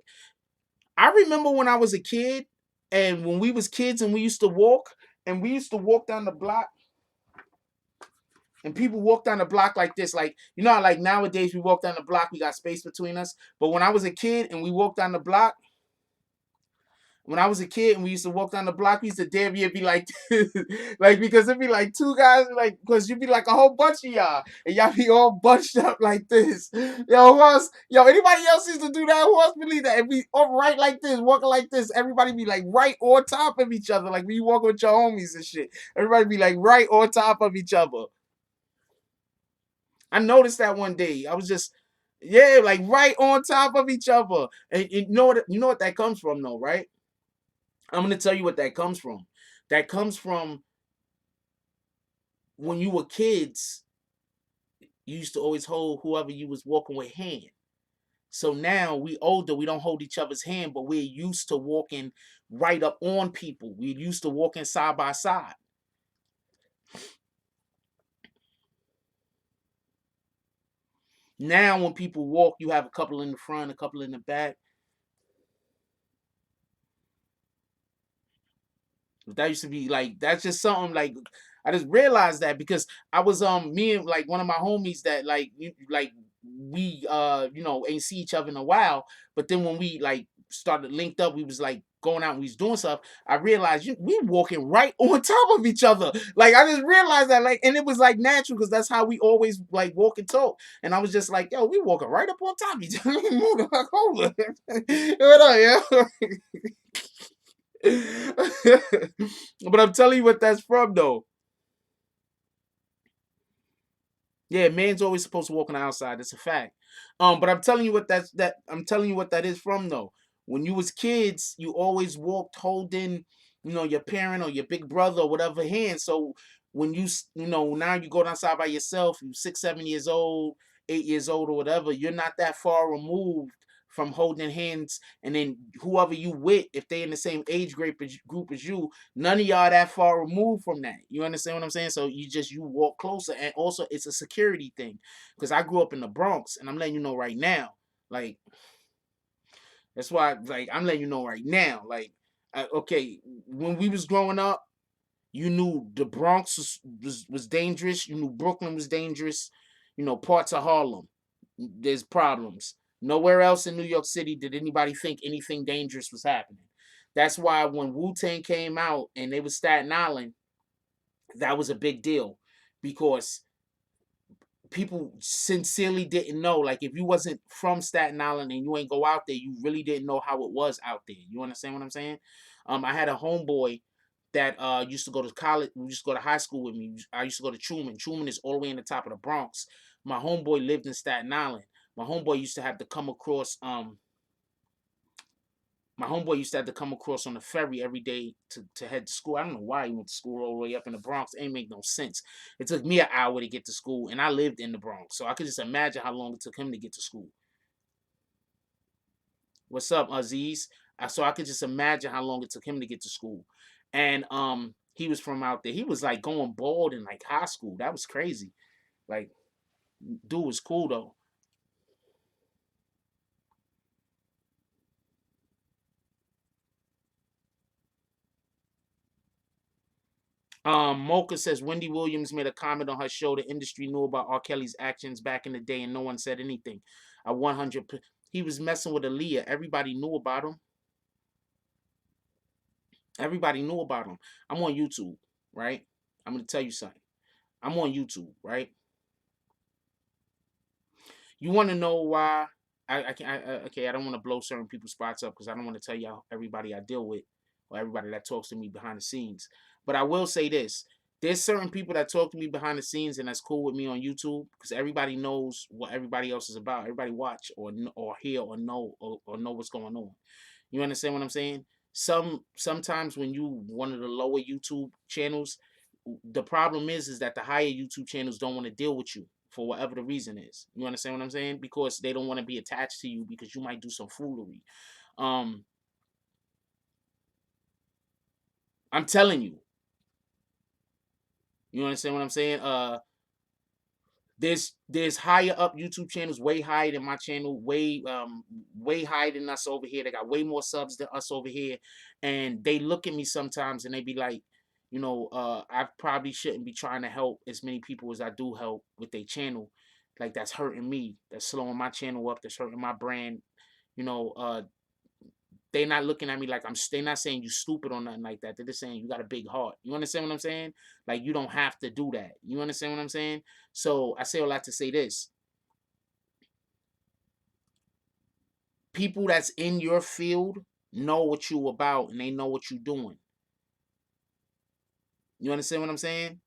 I remember when I was a kid, and when we was kids, and we used to walk down the block, and people walk down the block like this, like you know, how, like nowadays we walk down the block, we got space between us. But when I was a kid and we walked down the block, when I was a kid and we used to walk down the block, we used to dare be like, like because it'd be like 2 guys, like because you'd be like a whole bunch of y'all, and y'all be all bunched up like this. Yo, who else? Yo, anybody else used to do that? Who else believe that? If we all right like this, walking like this, everybody be like right on top of each other, like when you walk with your homies and shit. Everybody be like right on top of each other. I noticed that one day. I was just, yeah, like right on top of each other. And you know what that comes from, though, right? I'm gonna tell you what that comes from. That comes from when you were kids. You used to always hold whoever you was walking with hand. So now we older, we don't hold each other's hand, but we're used to walking right up on people. We're used to walking side by side. Now when people walk, you have a couple in the front, a couple in the back. That used to be like that's just something like I just realized that because I was me and like one of my homies that like we you know ain't see each other in a while, but then when we like started linked up, we was like going out and we was doing stuff. I realized we walking right on top of each other. Like I just realized that like and it was like natural because that's how we always like walk and talk. And I was just like, yo, we walking right up on top of each other. Move the fuck over. What up, yo? But I'm telling you what that's from though. Yeah, man's always supposed to walk on the outside. That's a fact. But I'm telling you I'm telling you what that is from though. When you was kids, you always walked holding, you know, your parent or your big brother or whatever hand. So when you know, now you go outside by yourself, you 6, 7 years old, 8 years old or whatever, you're not that far removed from holding hands, and then whoever you with, if they in the same age group as you, none of y'all that far removed from that. You understand what I'm saying? So you walk closer, and also it's a security thing. Because I grew up in the Bronx, and I'm letting you know right now, like that's why, like I'm letting you know right now, like okay, when we was growing up, you knew the Bronx was dangerous. You knew Brooklyn was dangerous. You know parts of Harlem, there's problems. Nowhere else in New York City did anybody think anything dangerous was happening. That's why when Wu-Tang came out and they was Staten Island, that was a big deal because people sincerely didn't know. Like if you wasn't from Staten Island and you ain't go out there, you really didn't know how it was out there. You understand what I'm saying? I had a homeboy. that used to go to college, used to go to high school with me. I used to go to Truman. Truman is all the way in the top of the Bronx. My homeboy lived in Staten Island. My homeboy used to have to come across my homeboy used to have to come across on the ferry every day to head to school. I don't know why he went to school all the way up in the Bronx. It ain't make no sense. It took me an hour to get to school, and I lived in the Bronx, so I could just imagine how long it took him to get to school. What's up, Aziz? So I could just imagine how long it took him to get to school. And he was from out there. He was like going bald in like high school. That was crazy. Like, dude was cool though. Mocha says Wendy Williams made a comment on her show. The industry knew about R. Kelly's actions back in the day, and no one said anything. I 100. He was messing with Aaliyah. Everybody knew about him. Everybody knew about him. I'm on YouTube, right? I'm gonna tell you something. I'm on YouTube, right? You want to know why? I can okay. I don't want to blow certain people's spots up because I don't want to tell y'all everybody I deal with or everybody that talks to me behind the scenes. But I will say this: there's certain people that talk to me behind the scenes and that's cool with me on YouTube because everybody knows what everybody else is about. Everybody watch or hear or know or know what's going on. You understand what I'm saying? Sometimes when you one of the lower YouTube channels, the problem is that the higher YouTube channels don't want to deal with you for whatever the reason is. You understand what I'm saying? Because they don't want to be attached to you because you might do some foolery. Um, I'm telling you. You understand what I'm saying? There's higher up YouTube channels, way higher than my channel, way higher than us over here. They got way more subs than us over here, and they look at me sometimes and they be like, I probably shouldn't be trying to help as many people as I do help with their channel. Like that's hurting me. That's slowing my channel up. That's hurting my brand. You know, they not looking at me like they not saying you stupid or nothing like that. They're just saying you got a big heart. You understand what I'm saying? Like you don't have to do that. You understand what I'm saying? So I say a lot to say this. People that's in your field know what you about and they know what you're doing. You understand what I'm saying?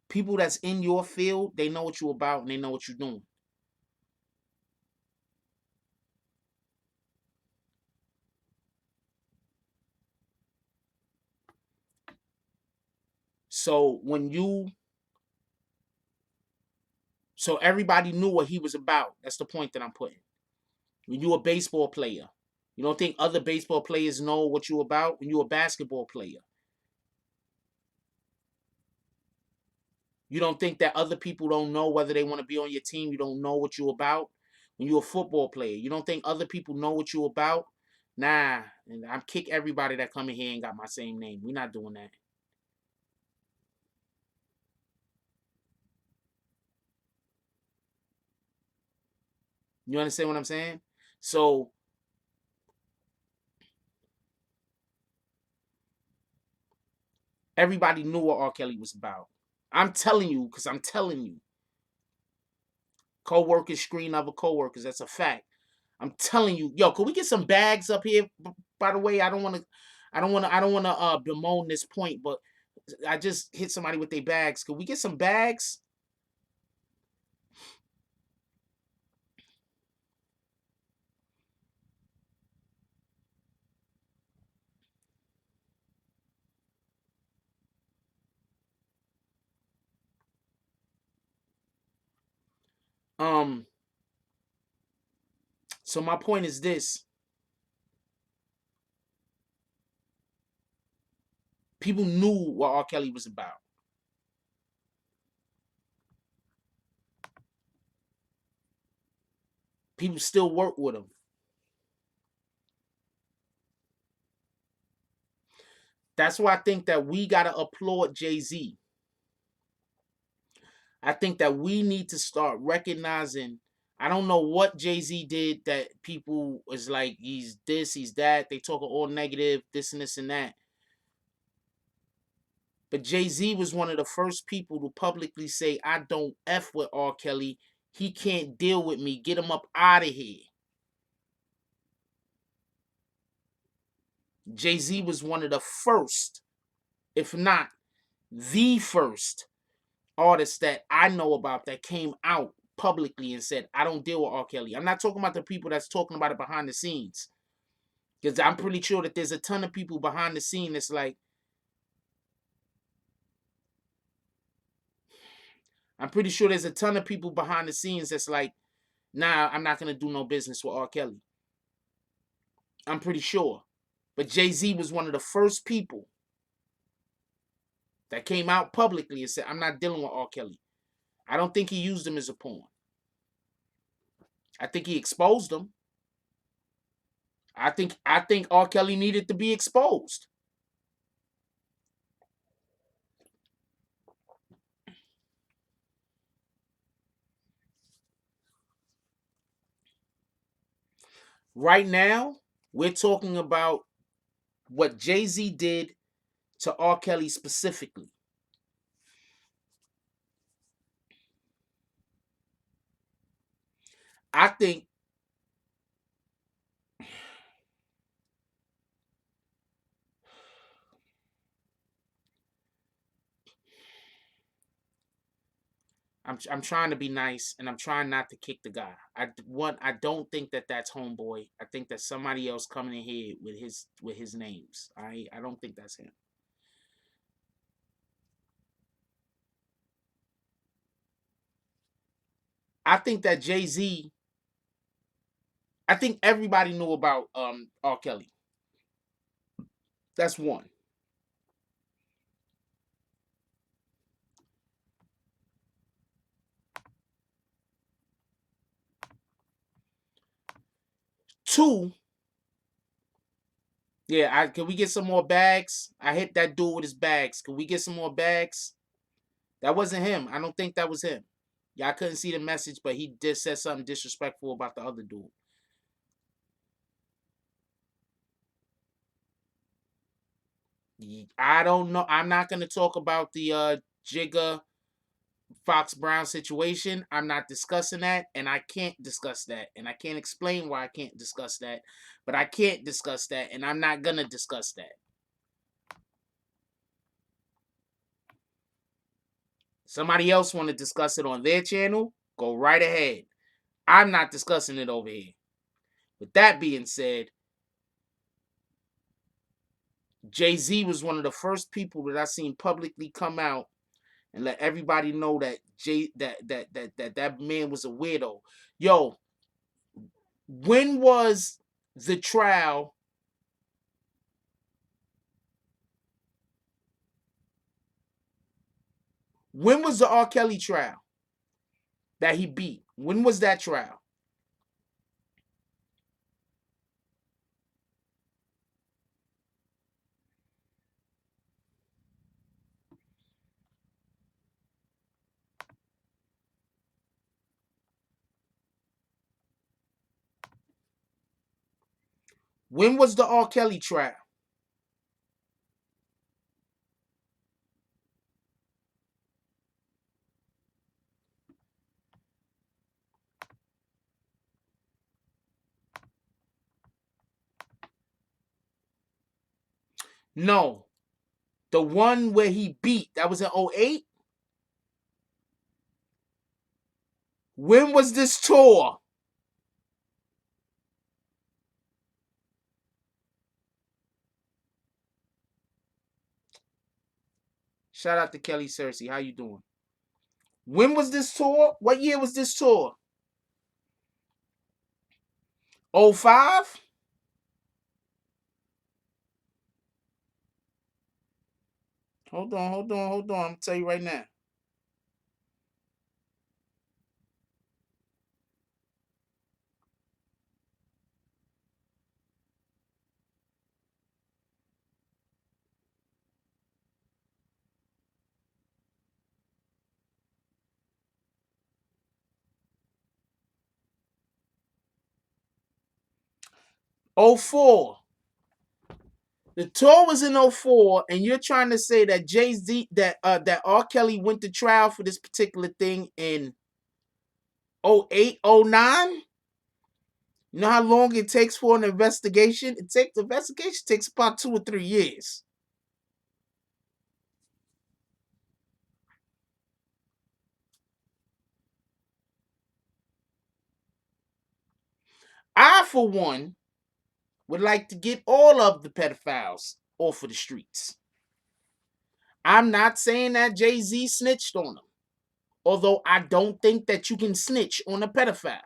People that's in your field, they know what you about and they know what you're doing. So so everybody knew what he was about. That's the point that I'm putting. When you're a baseball player, you don't think other baseball players know what you're about? When you're a basketball player, you don't think that other people don't know whether they want to be on your team? You don't know what you're about? When you're a football player, you don't think other people know what you're about? Nah, and I'm kick everybody that come in here and got my same name. We're not doing that. You understand what I'm saying? So everybody knew what R. Kelly was about. I'm telling you, because I'm telling you. Co-workers screen other co-workers. That's a fact. I'm telling you, yo, could we get some bags up here? By the way, I don't want to bemoan this point, but I just hit somebody with their bags. Could we get some bags? Um, so my point is this. People knew what R. Kelly was about. People still work with him. That's why I think that we gotta applaud Jay-Z. I think that we need to start recognizing. I don't know what Jay-Z did that people was like, he's this, he's that. They talk all negative, this and this and that. But Jay-Z was one of the first people to publicly say, I don't F with R. Kelly. He can't deal with me. Get him up out of here. Jay-Z was one of the first. if not the first artist that I know about that came out publicly and said, I don't deal with R. Kelly. I'm not talking about the people that's talking about it behind the scenes. Because I'm pretty sure that there's a ton of people behind the scene that's like, I'm pretty sure there's a ton of people behind the scenes that's like, nah, I'm not going to do no business with R. Kelly. I'm pretty sure. But Jay-Z was one of the first people that came out publicly and said, I'm not dealing with R. Kelly. I don't think he used him as a pawn. I think he exposed him. I think R. Kelly needed to be exposed. Right now, we're talking about what Jay-Z did to R. Kelly specifically. I think I'm trying to be nice and I'm trying not to kick the guy. I don't think that that's Homeboy. I think that's somebody else coming in here with his names. I don't think that's him. I think that Jay-Z, I think everybody knew about R. Kelly. That's one. Two, yeah, can we get some more bags? I hit that dude with his bags. Can we get some more bags? That wasn't him. I don't think that was him. Yeah, I couldn't see the message, but he did say something disrespectful about the other dude. I don't know. I'm not going to talk about the Jigga Fox Brown situation. I'm not discussing that, and I can't discuss that, and I can't explain why I can't discuss that, but I can't discuss that, and I'm not going to discuss that. Somebody else want to discuss it on their channel? Go right ahead. I'm not discussing it over here. With that being said, Jay-Z was one of the first people that I seen publicly come out and let everybody know that that man was a weirdo. Yo, when was the trial? When was the R. Kelly trial that he beat? When was that trial? When was the R. Kelly trial? No. The one where he beat, that was in 08? When was this tour? Shout out to Kelly Cersei. How you doing? When was this tour? What year was this tour? 05? Hold on. I'm gonna tell you right now. '04. The tour was in '04, and you're trying to say that Jay-Z, that R. Kelly went to trial for this particular thing in '08, '09? You know how long it takes for an investigation? The investigation takes about 2 or 3 years. for one, would like to get all of the pedophiles off of the streets. I'm not saying that Jay-Z snitched on them, although I don't think that you can snitch on a pedophile.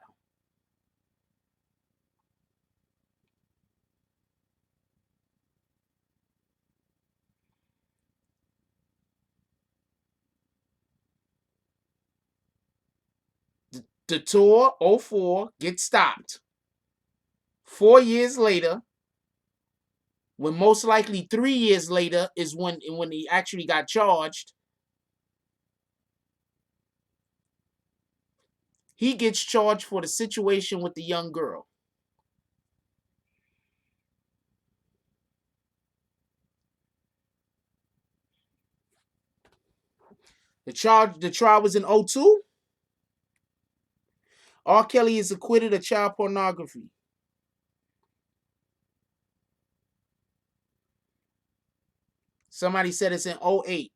The tour 04 gets stopped. 4 years later, when most likely 3 years later is when he actually got charged, he gets charged for the situation with the young girl. The trial was in 02. R. Kelly is acquitted of child pornography. Somebody said it's in 08.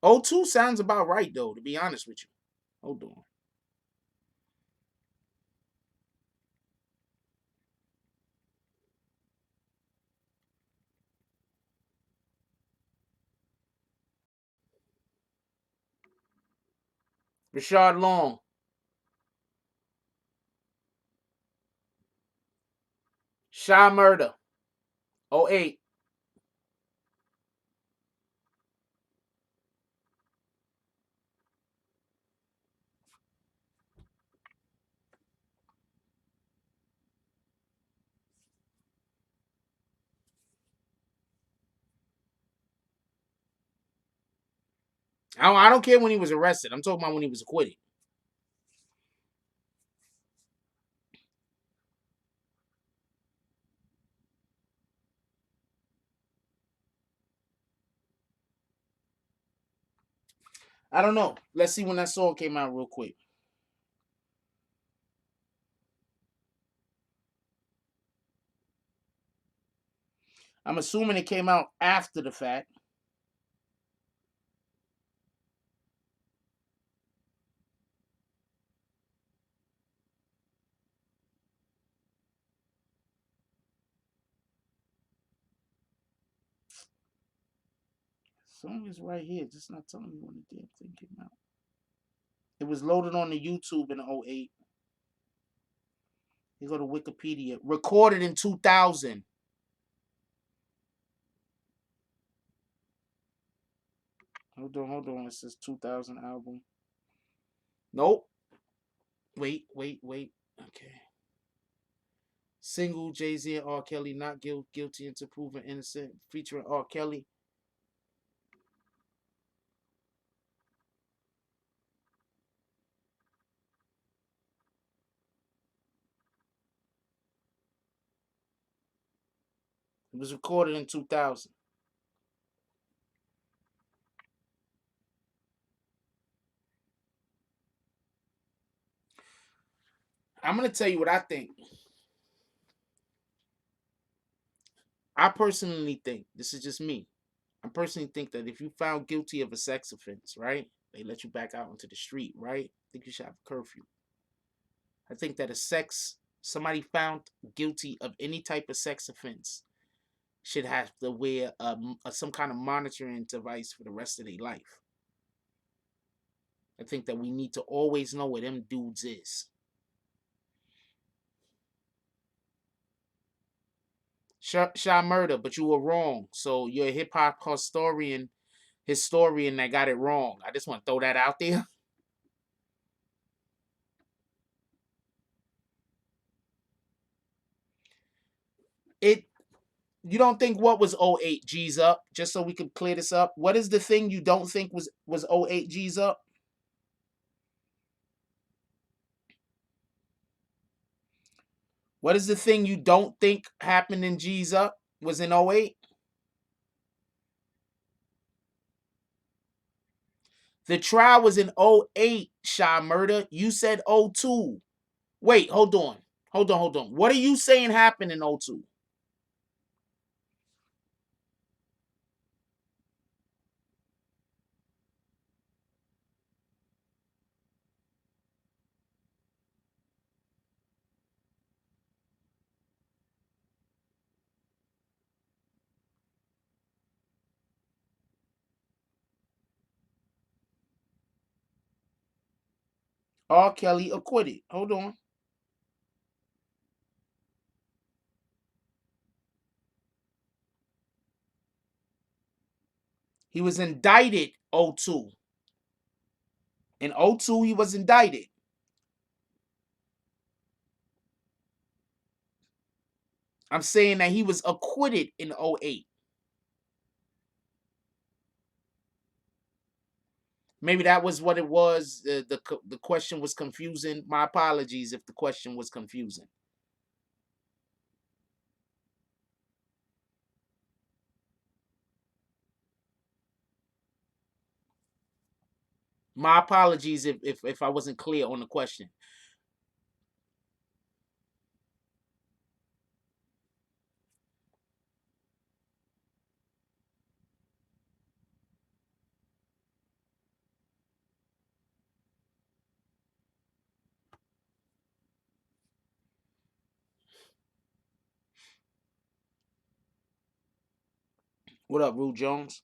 02 sounds about right, though, to be honest with you. Hold on. Rashad Long. Shy Murder. 08. I don't care when he was arrested. I'm talking about when he was acquitted. I don't know. Let's see when that song came out real quick. I'm assuming it came out after the fact. Song is right here. Just not telling me when the damn thing came out. It was loaded on the YouTube in 08. You go to Wikipedia. Recorded in 2000. Hold on. It says 2000 album. Nope. Wait. Okay. Single Jay-Z and R. Kelly not guilty until proven innocent. Featuring R. Kelly. It was recorded in 2000. I'm going to tell you what I think. I personally think, this is just me. I personally think that if you found guilty of a sex offense, right? They let you back out into the street, right? I think you should have a curfew. I think that somebody found guilty of any type of sex offense should have to wear some kind of monitoring device for the rest of their life. I think that we need to always know where them dudes is. Shy Murder, but you were wrong. So you're a hip hop historian that got it wrong. I just want to throw that out there. You don't think what was 08 G's up? Just so we could clear this up. What is the thing you don't think was 08 G's up? What is the thing you don't think happened in G's up was in 08? The trial was in 08, Shy Murder. You said 02. Wait, hold on. What are you saying happened in 02? R. Kelly acquitted. Hold on. He was indicted 02. In 02, he was indicted. I'm saying that he was acquitted in 08. Maybe that was what it was. The question was confusing. My apologies if the question was confusing. My apologies if I wasn't clear on the question. What up, Rue Jones?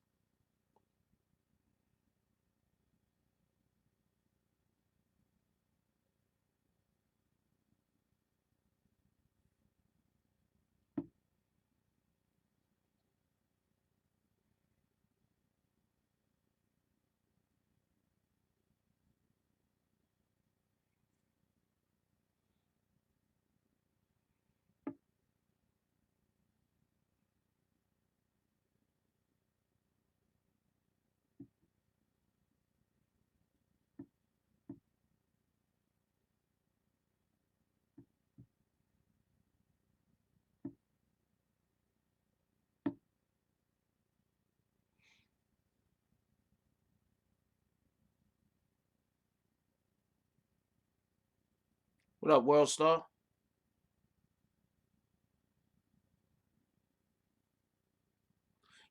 What up, World Star?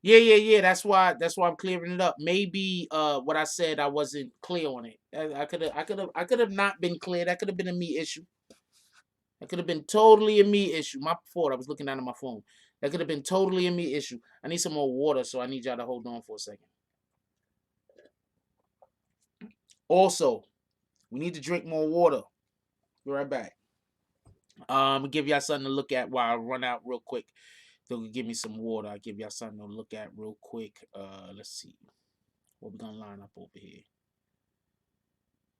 Yeah. That's why I'm clearing it up. Maybe what I said I wasn't clear on it. I could have not been clear. That could have been a me issue. That could have been totally a me issue. My fault. I was looking down at my phone. That could have been totally a me issue. I need some more water, so I need y'all to hold on for a second. Also, we need to drink more water. Be right back. Give y'all something to look at while I run out real quick. They'll give me some water. I'll give y'all something to look at real quick. Let's see. What we gonna line up over here?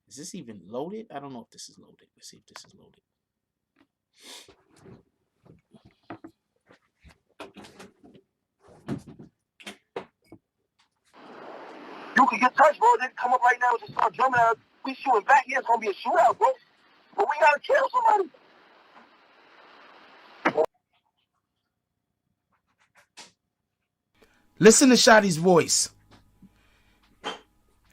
Is this even loaded? I don't know if this is loaded. Let's see if this is loaded. You can get touched, bro. They come up right now and just start drumming at us. We shooting back here. It's gonna be a shootout, bro. But we gotta kill somebody. Listen to Shotty's voice.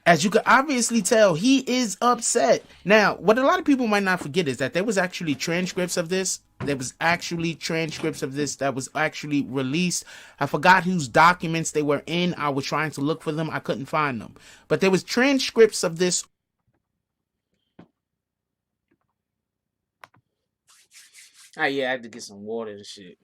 As you can obviously tell, he is upset. Now, what a lot of people might not forget is that there was actually transcripts of this. There was actually transcripts of this that was actually released. I forgot whose documents they were in. I was trying to look for them. I couldn't find them. But there was transcripts of this. Ah, yeah, I had to get some water and shit.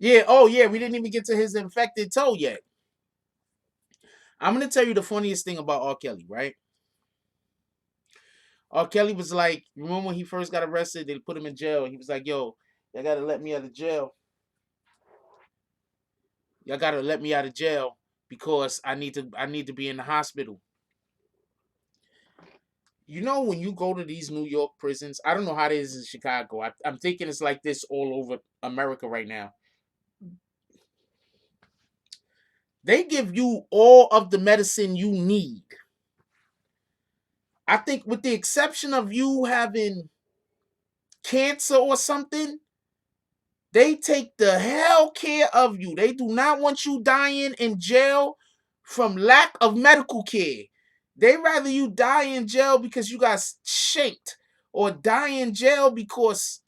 Yeah, oh yeah, we didn't even get to his infected toe yet. I'm gonna tell you the funniest thing about R. Kelly, right? R. Kelly was like, remember when he first got arrested, they put him in jail. He was like, yo, y'all gotta let me out of jail. Y'all gotta let me out of jail because I need to be in the hospital. You know, when you go to these New York prisons, I don't know how it is in Chicago. I'm thinking it's like this all over America right now. They give you all of the medicine you need. I think with the exception of you having cancer or something, they take the hell care of you. They do not want you dying in jail from lack of medical care. They rather you die in jail because you got shanked or die in jail because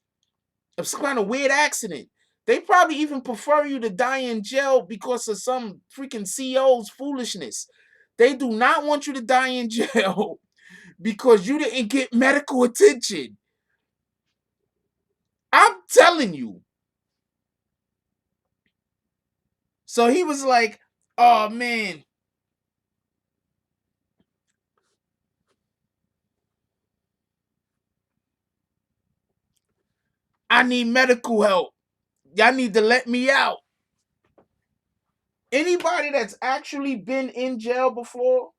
of some kind of weird accident. They probably even prefer you to die in jail because of some freaking CEO's foolishness. They do not want you to die in jail because you didn't get medical attention. I'm telling you. So he was like, oh man, I need medical help. Y'all need to let me out. Anybody that's actually been in jail before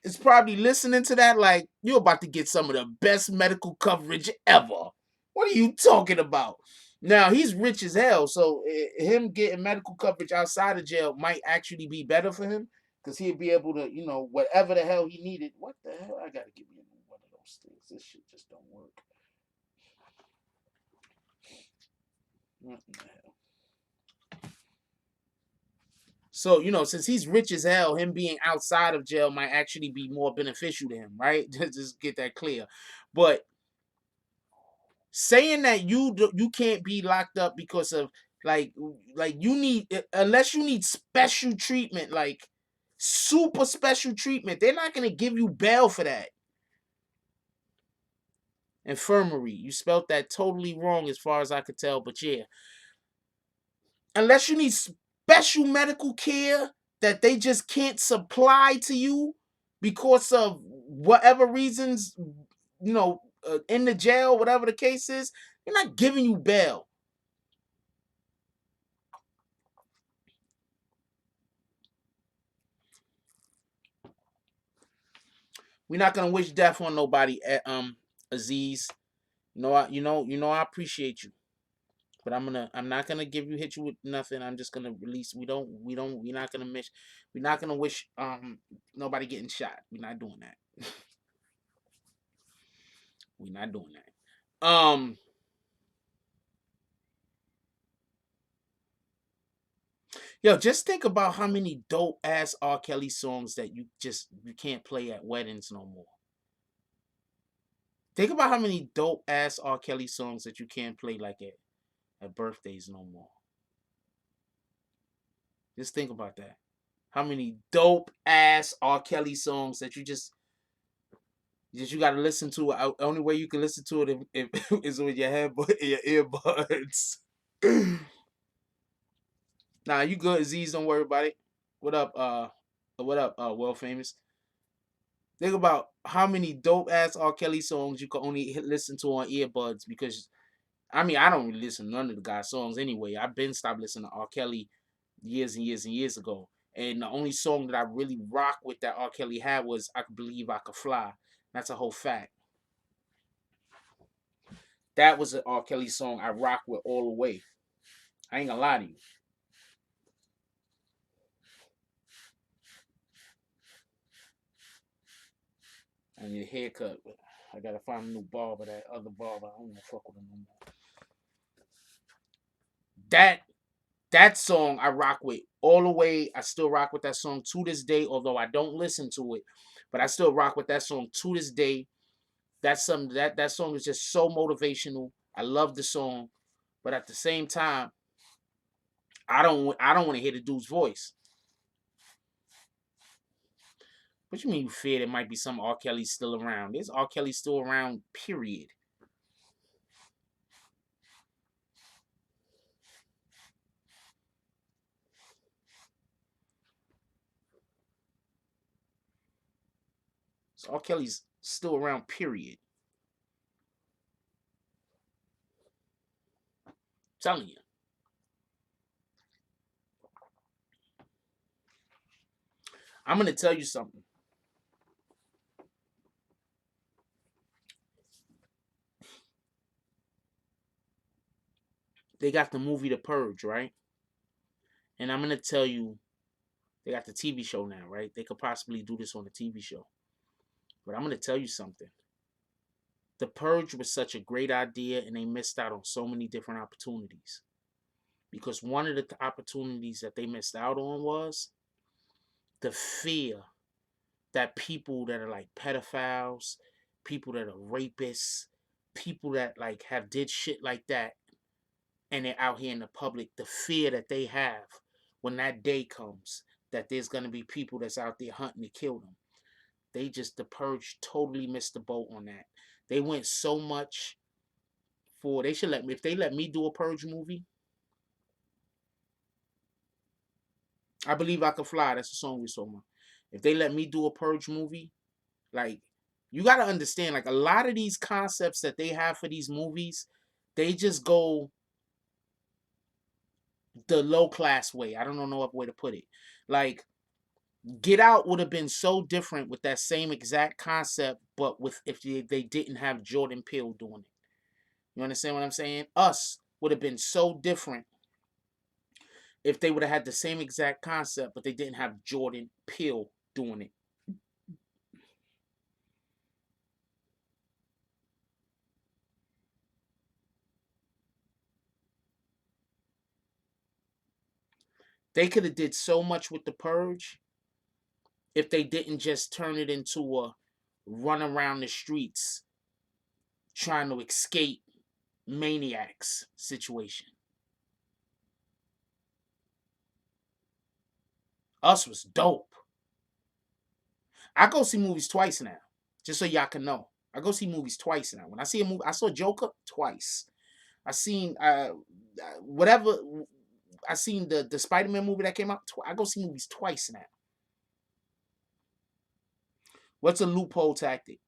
is probably listening to that like, you're about to get some of the best medical coverage ever. What are you talking about? Now, he's rich as hell, so him getting medical coverage outside of jail might actually be better for him because he'd be able to, whatever the hell he needed. What the hell? I gotta give me one of those things. This shit just don't work. What the hell? So, since he's rich as hell, him being outside of jail might actually be more beneficial to him, right? Just get that clear. But saying that you can't be locked up because of like you need, unless you need special treatment, like super special treatment, they're not gonna give you bail for that. Infirmary, you spelled that totally wrong as far as I could tell, but yeah. Unless you need special medical care that they just can't supply to you because of whatever reasons, in the jail, whatever the case is, they're not giving you bail. We're not gonna wish death on nobody, Aziz. I appreciate you. But I'm not gonna hit you with nothing. I'm just gonna release. We're not gonna wish nobody getting shot. We're not doing that. We're not doing that. Yo, just think about how many dope ass R. Kelly songs that you can't play at weddings no more. Think about how many dope ass R. Kelly songs that you can't play like at birthdays no more. Just think about that. How many dope ass R. Kelly songs that you got to listen to. Only way you can listen to it is with your earbuds. Nah, you good, Aziz? Don't worry about it. What up? World famous. Think about how many dope ass R. Kelly songs you can only listen to on earbuds because I don't really listen to none of the guy's songs anyway. I've been stopped listening to R. Kelly years and years and years ago. And the only song that I really rock with that R. Kelly had was I Could Believe I Could Fly. That's a whole fact. That was an R. Kelly song I rock with all the way. I ain't gonna lie to you. I need a haircut, but I gotta find a new barber. That other barber, I don't wanna fuck with him no more. That song I rock with all the way. I still rock with that song to this day, although I don't listen to it, but I still rock with that song to this day. That's something that song is just so motivational. I love the song, but at the same time, I don't want to hear the dude's voice. What you mean you fear there might be some R. Kelly still around? There's R. Kelly still around, period. So R. Kelly's still around, period. I'm telling you. I'm gonna tell you something. They got the movie The Purge, right? And I'm gonna tell you, they got the TV show now, right? They could possibly do this on the TV show. But I'm gonna tell you something. The Purge was such a great idea, and they missed out on so many different opportunities. Because one of the opportunities that they missed out on was the fear that people that are like pedophiles, people that are rapists, people that like have did shit like that, and they're out here in the public, the fear that they have when that day comes, that there's gonna be people that's out there hunting to kill them. The Purge totally missed the boat on that. They went so much for, they should let me, if they let me do a Purge movie, I Believe I Could Fly. That's the song we saw. If they let me do a Purge movie, like, you got to understand, like, a lot of these concepts that they have for these movies, they just go the low class way. I don't know what way to put it. Like, Get Out would have been so different with that same exact concept, but with if they didn't have Jordan Peele doing it. You understand what I'm saying? Us would have been so different if they would have had the same exact concept, but they didn't have Jordan Peele doing it. They could have did so much with The Purge if they didn't just turn it into a run around the streets trying to escape maniacs situation. Us was dope. I go see movies twice now, just so y'all can know. I go see movies twice now. When I see a movie, I saw Joker twice. I seen whatever. I seen the Spider-Man movie that came out. I go see movies twice now. What's a loophole tactic?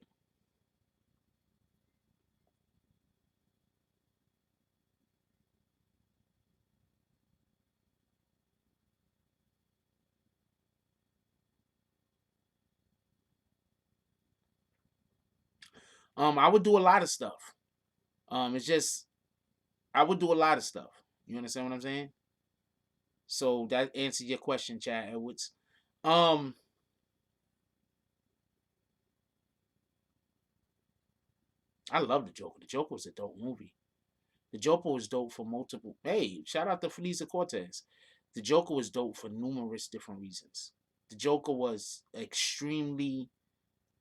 I would do a lot of stuff. It's just I would do a lot of stuff. You understand what I'm saying? So that answers your question, Chad Edwards. Um, I love the Joker. The Joker was a dope movie. The Joker was dope for multiple. Hey, shout out to Felicia Cortez. The Joker was dope for numerous different reasons. The Joker was extremely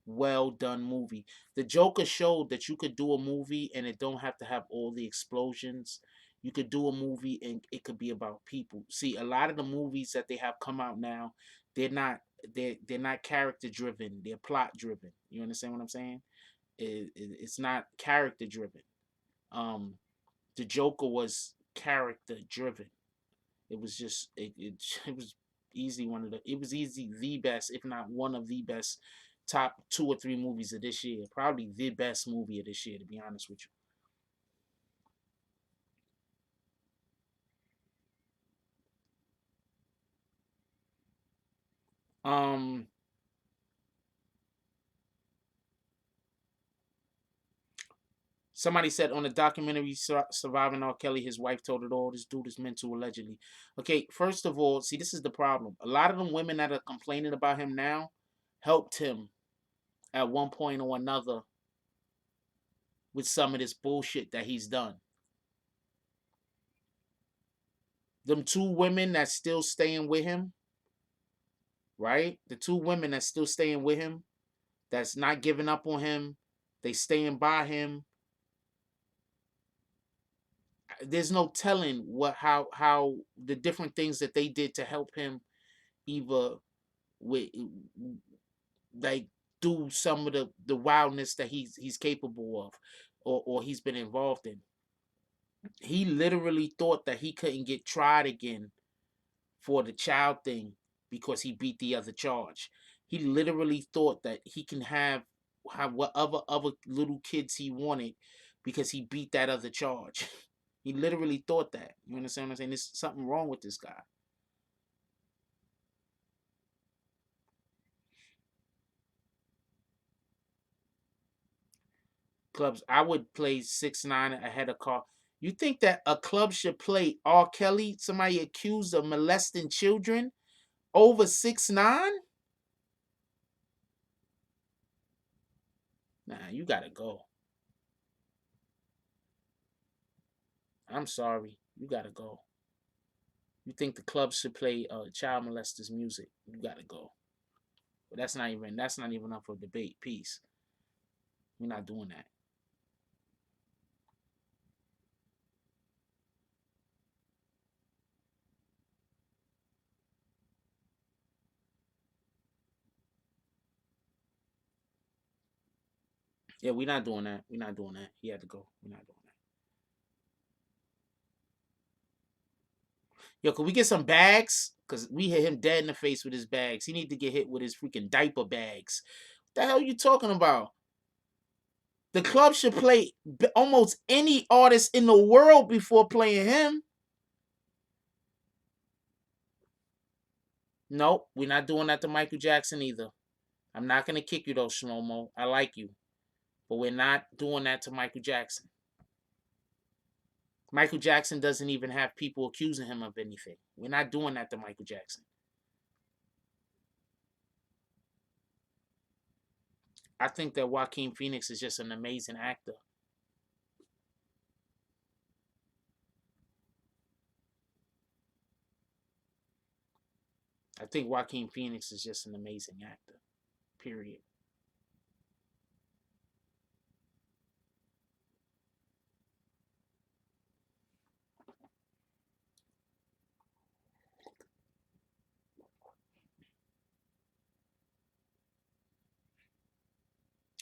well done movie. The Joker showed that you could do a movie and it don't have to have all the explosions. You could do a movie and it could be about people. See, a lot of the movies that they have come out now, they're not they're not character driven. They're plot driven. You understand what I'm saying? It's not character driven. Um, the Joker was character driven. It was just it was easily one of the it was easy the best, if not one of the best top 2 or 3 movies of this year. Probably the best movie of this year, to be honest with you. Somebody said on the documentary Surviving R. Kelly, his wife told it all. This dude is mental, allegedly. Okay, first of all, see, this is the problem. A lot of them women that are complaining about him now helped him at one point or another with some of this bullshit that he's done. Them 2 women that's still staying with him, right? The 2 women that's still staying with him, that's not giving up on him, they staying by him. There's no telling how the different things that they did to help him, either with like do some of the wildness that he's capable of, or he's been involved in. He literally thought that he couldn't get tried again for the child thing because he beat the other charge. He literally thought that he can have whatever other little kids he wanted because he beat that other charge. He literally thought that. You understand what I'm saying? There's something wrong with this guy. Clubs, I would play 6ix9ine ahead of Carl. You think that a club should play R. Kelly, somebody accused of molesting children, over 6ix9ine? Nah, you gotta go. I'm sorry, you gotta go. You think the club should play child molesters music? You gotta go. But that's not even up for debate. Peace. We're not doing that. Yeah, we're not doing that. We're not doing that. He had to go. We're not doing that. Yo, can we get some bags? Because we hit him dead in the face with his bags. He need to get hit with his freaking diaper bags. What the hell are you talking about? The club should play almost any artist in the world before playing him. Nope, we're not doing that to Michael Jackson either. I'm not going to kick you though, Shlomo. I like you. But we're not doing that to Michael Jackson. Michael Jackson doesn't even have people accusing him of anything. We're not doing that to Michael Jackson. I think that Joaquin Phoenix is just an amazing actor. I think Joaquin Phoenix is just an amazing actor. Period.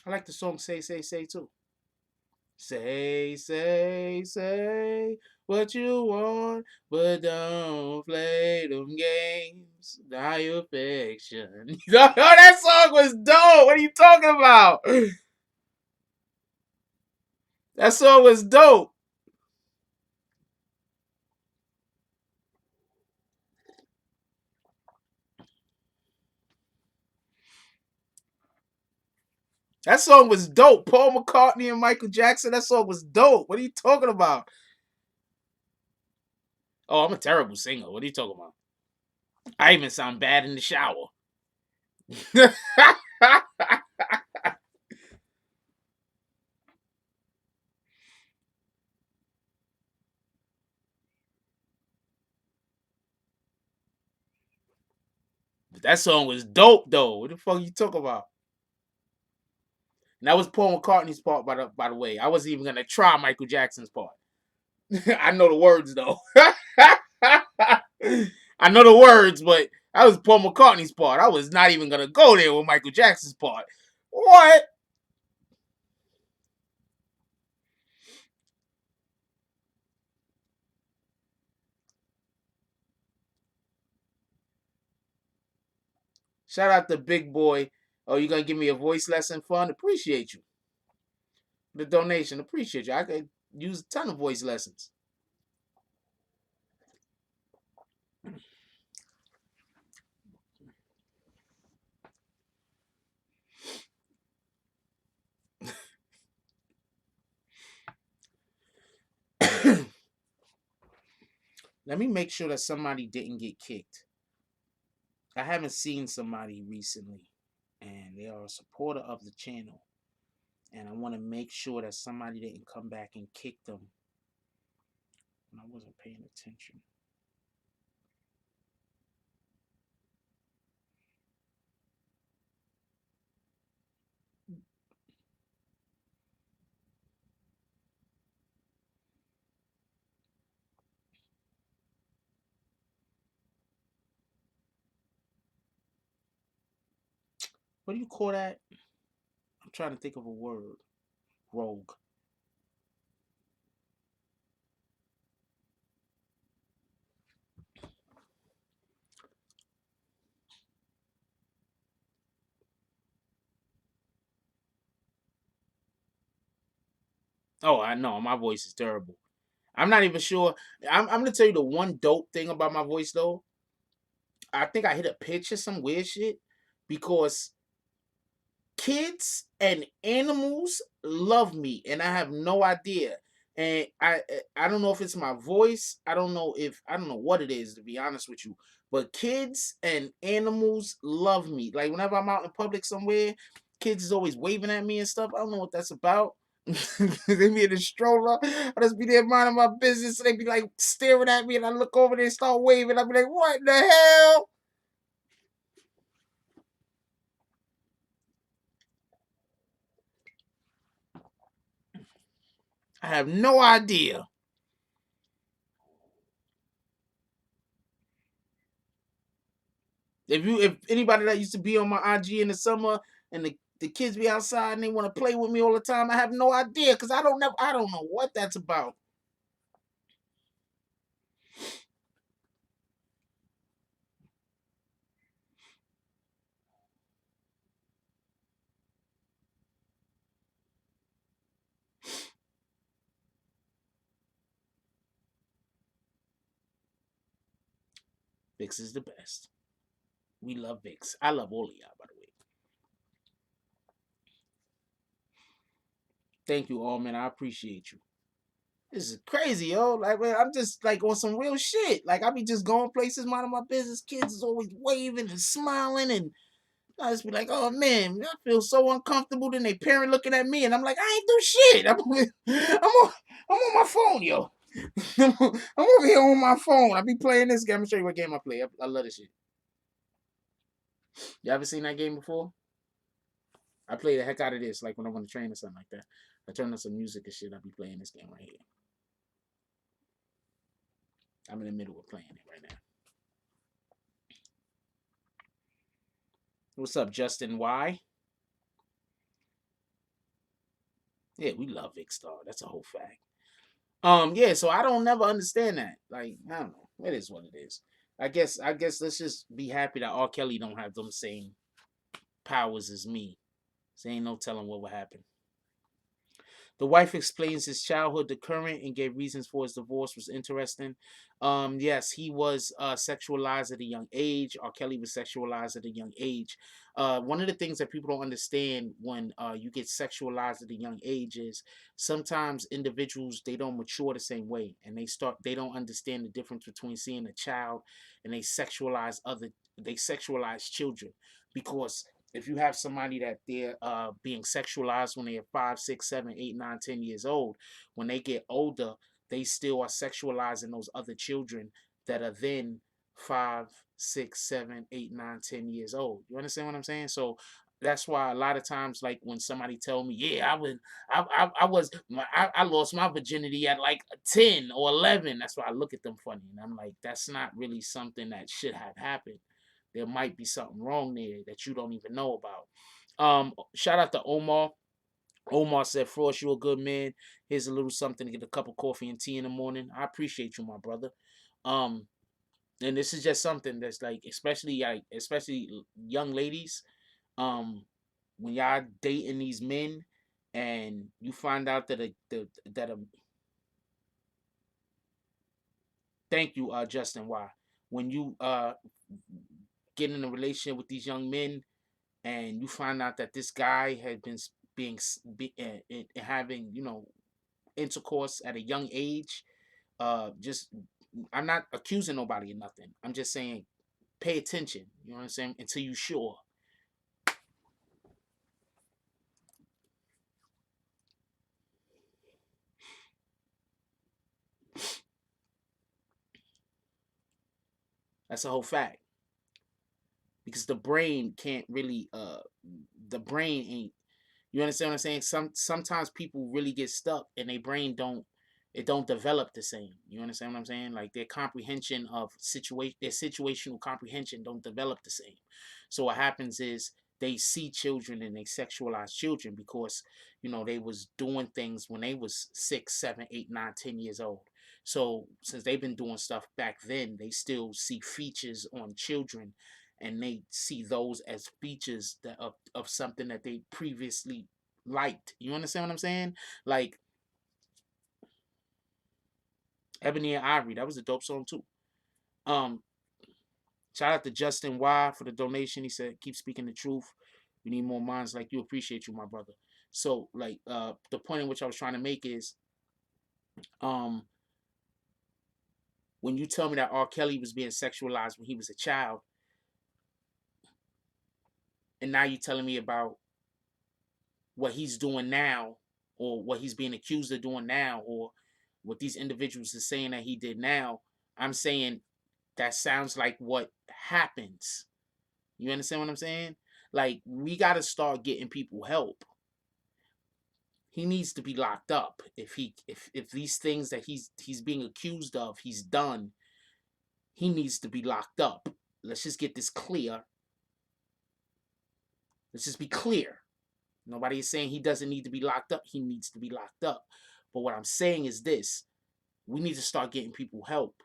I like the song Say, Say, Say too. Say, say, say what you want, but don't play them games. Die affection. Oh, that song was dope. What are you talking about? That song was dope. That song was dope. Paul McCartney and Michael Jackson, that song was dope. What are you talking about? Oh, I'm a terrible singer. What are you talking about? I even sound bad in the shower. That song was dope though. What the fuck are you talking about? And that was Paul McCartney's part, by the way. I wasn't even gonna try Michael Jackson's part. I know the words though. I know the words, but that was Paul McCartney's part. I was not even gonna go there with Michael Jackson's part. What? Shout out to Big Boy. Oh, you gonna give me a voice lesson fund? Appreciate you. The donation, appreciate you. I could use a ton of voice lessons. Let me make sure that somebody didn't get kicked. I haven't seen somebody recently, and they are a supporter of the channel. And I want to make sure that somebody didn't come back and kick them when I wasn't paying attention. What do you call that? I'm trying to think of a word. Rogue. Oh, I know. My voice is terrible. I'm not even sure. I'm going to tell you the one dope thing about my voice, though. I think I hit a pitch or some weird shit because kids and animals love me, and I have no idea. And I don't know if it's my voice. I don't know what it is, to be honest with you. But kids and animals love me. Like whenever I'm out in public somewhere, kids is always waving at me and stuff. I don't know what that's about. They be in the stroller. I just be there minding my business. And they be like staring at me, and I look over there and start waving. I be like, "What the hell?" I have no idea. If anybody that used to be on my IG in the summer and the kids be outside and they want to play with me all the time, I have no idea because I don't know what that's about. Vicks is the best. We love Vicks. I love all of y'all, by the way. Thank you all, man. I appreciate you. This is crazy, yo. Like, man, I'm just like on some real shit. Like, I be just going places, minding my business. Kids is always waving and smiling, and I just be like, oh man, I feel so uncomfortable. Then they parent looking at me, and I'm like, I ain't do shit. I'm on my phone, yo. I'm over here on my phone. I be playing this game. I'm gonna show you what game I play. I love this shit. You ever seen that game before? I play the heck out of this, like when I'm on the train or something like that. I turn on some music and shit. I be playing this game right here. I'm in the middle of playing it right now. What's up, Justin Y? Yeah, we love Vic Star. That's a whole fact. Yeah, so I don't never understand that. Like, I don't know. It is what it is. I guess let's just be happy that R. Kelly don't have them same powers as me. There ain't no telling what would happen. The wife explains his childhood to current and gave reasons for his divorce. Was interesting. Yes, he was sexualized at a young age. R. Kelly was sexualized at a young age. One of the things that people don't understand when you get sexualized at a young age is sometimes individuals, they don't mature the same way, and they don't understand the difference between seeing a child and they sexualize children, because if you have somebody that they're being sexualized when they're 5, 6, 7, 8, 9, 10 years old, when they get older, they still are sexualizing those other children that are then 5, 6, 7, 8, 9, 10 years old. You understand what I'm saying? So that's why a lot of times, like when somebody tell me, yeah, I lost my virginity at like 10 or 11. That's why I look at them funny, and I'm like, that's not really something that should have happened. There might be something wrong there that you don't even know about. Shout out to Omar. Omar said, Frost, you a good man. Here's a little something to get a cup of coffee and tea in the morning. I appreciate you, my brother. And this is just something that's like, especially young ladies, when y'all dating these men and you find out that thank you, Justin Y. When you get in a relationship with these young men and you find out that this guy had been having, intercourse at a young age, just, I'm not accusing nobody of nothing. I'm just saying, pay attention. You know what I'm saying? Until you sure. That's a whole fact. Because the brain can't really, the brain ain't, you understand what I'm saying? Sometimes people really get stuck and their brain don't develop the same. You understand what I'm saying? Like their comprehension of their situational comprehension don't develop the same. So what happens is they see children and they sexualize children because, they was doing things when they was 6, 7, 8, 9, 10 years old. So since they've been doing stuff back then, they still see features on children, and they see those as features of something that they previously liked. You understand what I'm saying? Like Ebony and Ivory, that was a dope song too. Shout out to Justin Y for the donation. He said, keep speaking the truth. We need more minds like you. Appreciate you, my brother. So like the point in which I was trying to make is when you tell me that R. Kelly was being sexualized when he was a child, and now you're telling me about what he's doing now, or what he's being accused of doing now, or what these individuals are saying that he did now, I'm saying that sounds like what happens. You understand what I'm saying? Like, we got to start getting people help. He needs to be locked up. If these things that he's being accused of, he's done, he needs to be locked up. Let's just get this clear. Let's just be clear. Nobody is saying he doesn't need to be locked up. He needs to be locked up. But what I'm saying is this: we need to start getting people help.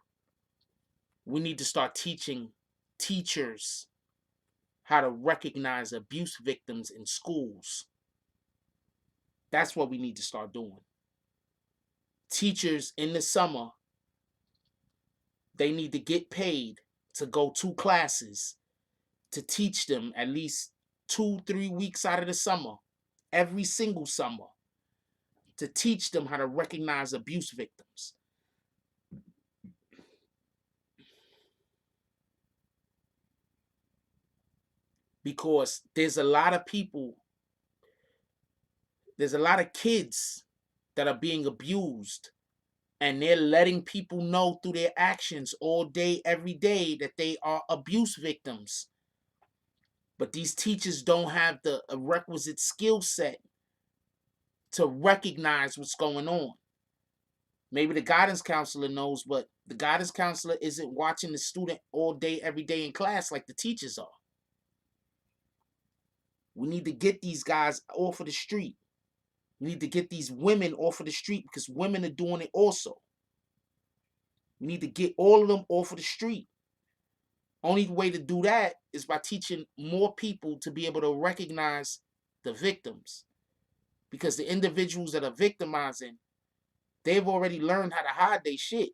We need to start teaching teachers how to recognize abuse victims in schools. That's what we need to start doing. Teachers in the summer, they need to get paid to go 2 classes to teach them at least 2-3 weeks out of the summer, every single summer, to teach them how to recognize abuse victims. Because there's a lot of people, there's a lot of kids that are being abused, and they're letting people know through their actions all day, every day, that they are abuse victims. But these teachers don't have the requisite skill set to recognize what's going on. Maybe the guidance counselor knows, but the guidance counselor isn't watching the student all day, every day in class like the teachers are. We need to get these guys off of the street. We need to get these women off of the street, because women are doing it also. We need to get all of them off of the street. Only way to do that is by teaching more people to be able to recognize the victims. Because the individuals that are victimizing, they've already learned how to hide their shit.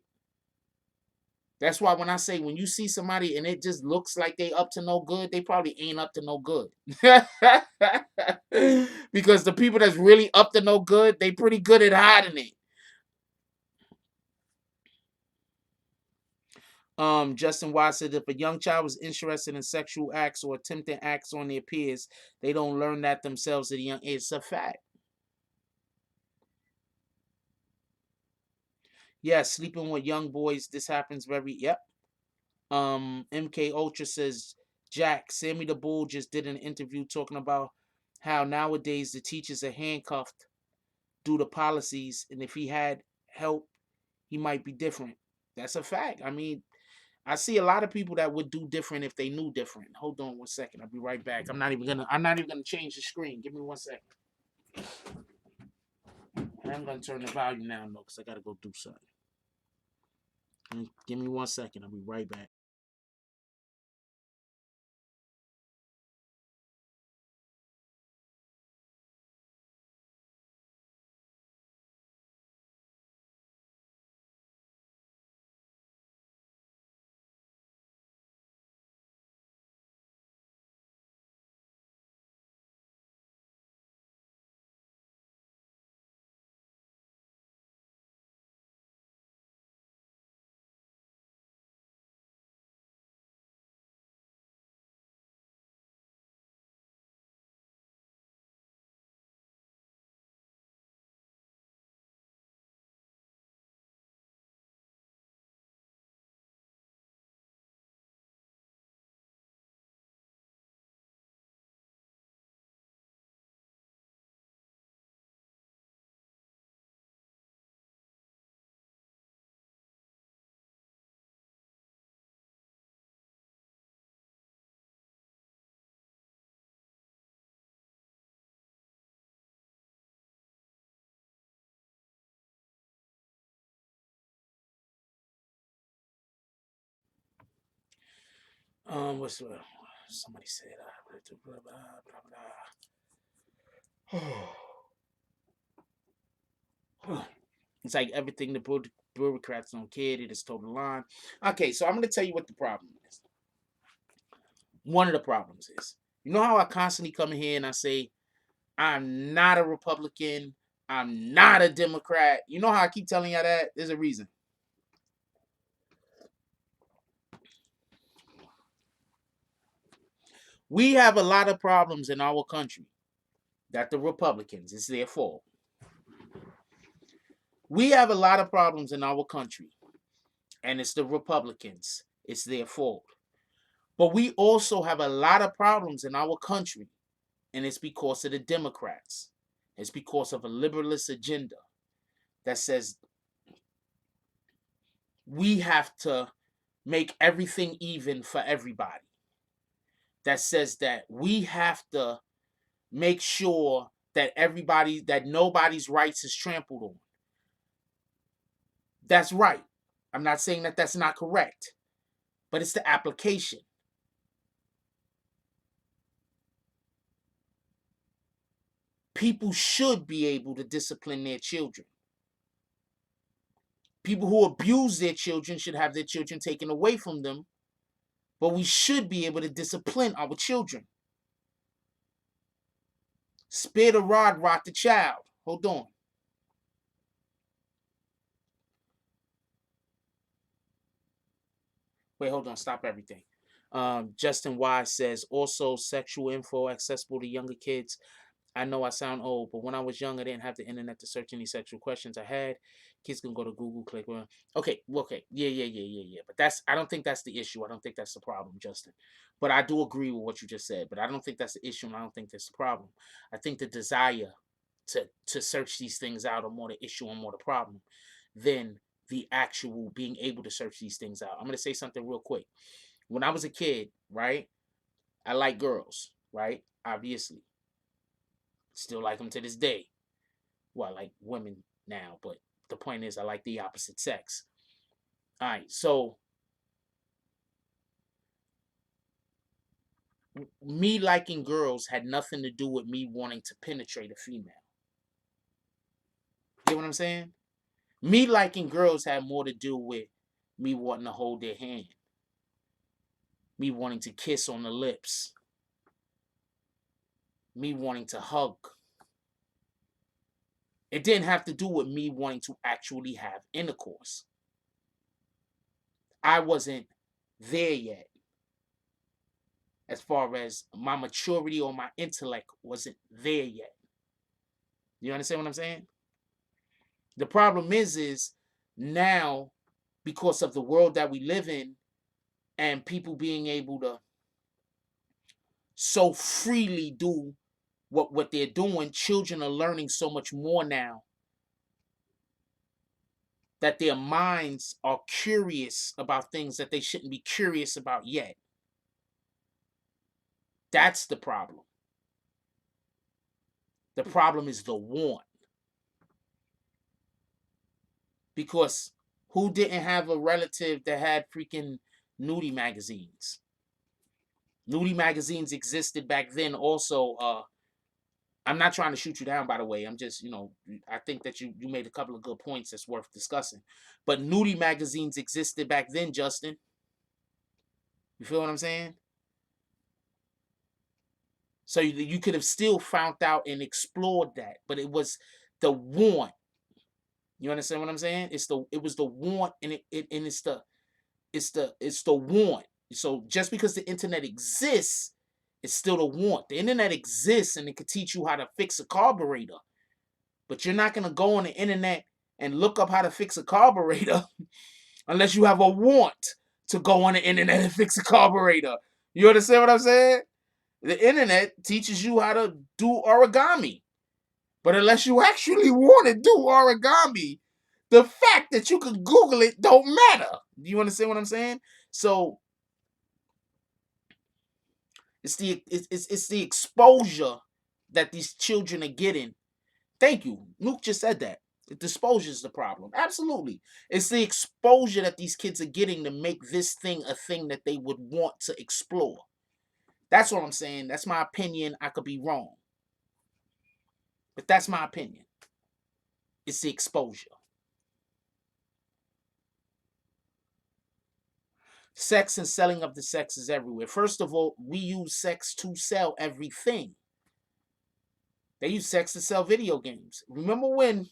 That's why when I say, when you see somebody and it just looks like they up to no good, they probably ain't up to no good. Because the people that's really up to no good, they pretty good at hiding it. Justin Wise said, if a young child was interested in sexual acts or attempting acts on their peers, they don't learn that themselves at a young age. It's a fact. Yeah, sleeping with young boys, this happens very, yep. MK Ultra says, Jack, Sammy the Bull just did an interview talking about how nowadays the teachers are handcuffed due to policies, and if he had help, he might be different. That's a fact. I mean, I see a lot of people that would do different if they knew different. Hold on 1 second. I'll be right back. I'm not even gonna change the screen. Give me 1 second. And I'm gonna turn the volume down though, because I gotta go do something. Give me 1 second. I'll be right back. What's somebody said? Blah, blah, blah, blah. It's like everything the bureaucrats don't care. They just toe the line. Okay, so I'm gonna tell you what the problem is. One of the problems is, you know how I constantly come in here and I say, I'm not a Republican, I'm not a Democrat. You know how I keep telling you that? There's a reason. We have a lot of problems in our country that the Republicans, it's their fault. We have a lot of problems in our country, and it's the Republicans, it's their fault. But we also have a lot of problems in our country, and it's because of the Democrats. It's because of a liberalist agenda that says we have to make everything even for everybody. That says that we have to make sure that nobody's rights is trampled on. That's right. I'm not saying that that's not correct, but it's the application. People should be able to discipline their children. People who abuse their children should have their children taken away from them But we should be able to discipline our children. Spare the rod, rot the child. Hold on. Wait, hold on. Stop everything. Justin Wise says, also sexual info accessible to younger kids. I know I sound old, but when I was young, I didn't have the internet to search any sexual questions I had. Kids can go to Google, click on. Okay. Yeah. But I don't think that's the issue. I don't think that's the problem, Justin. But I do agree with what you just said. But I don't think that's the issue, and I don't think that's the problem. I think the desire to search these things out are more the issue and more the problem than the actual being able to search these things out. I'm going to say something real quick. When I was a kid, right, I like girls, right? Obviously. Still like them to this day. Well, I like women now, but the point is I like the opposite sex. All right, so me liking girls had nothing to do with me wanting to penetrate a female. You get what I'm saying? Me liking girls had more to do with me wanting to hold their hand. Me wanting to kiss on the lips. Me wanting to hug. It didn't have to do with me wanting to actually have intercourse. I wasn't there yet. As far as my maturity or my intellect wasn't there yet. You understand what I'm saying? The problem is now, because of the world that we live in and people being able to so freely do what they're doing, children are learning so much more now that their minds are curious about things that they shouldn't be curious about yet. That's the problem. The problem is the want. Because who didn't have a relative that had freaking nudie magazines? Nudie magazines existed back then also. I'm not trying to shoot you down, by the way. I'm just, I think that you made a couple of good points that's worth discussing. But nudie magazines existed back then, Justin. You feel what I'm saying? So you could have still found out and explored that. But it was the want. You understand what I'm saying? It was the want, and it's the want. So just because the internet exists, it's still the want. The internet exists and it can teach you how to fix a carburetor. But you're not gonna go on the internet and look up how to fix a carburetor unless you have a want to go on the internet and fix a carburetor. You understand what I'm saying? The internet teaches you how to do origami. But unless you actually want to do origami, the fact that you could Google it don't matter. Do you understand what I'm saying? So it's the exposure that these children are getting. Thank you. Nuke just said that. The exposure is the problem. Absolutely. It's the exposure that these kids are getting to make this thing a thing that they would want to explore. That's what I'm saying. That's my opinion. I could be wrong. But that's my opinion. It's the exposure. Sex and selling of the sex is everywhere. First of all, we use sex to sell everything. They use sex to sell video games. Remember when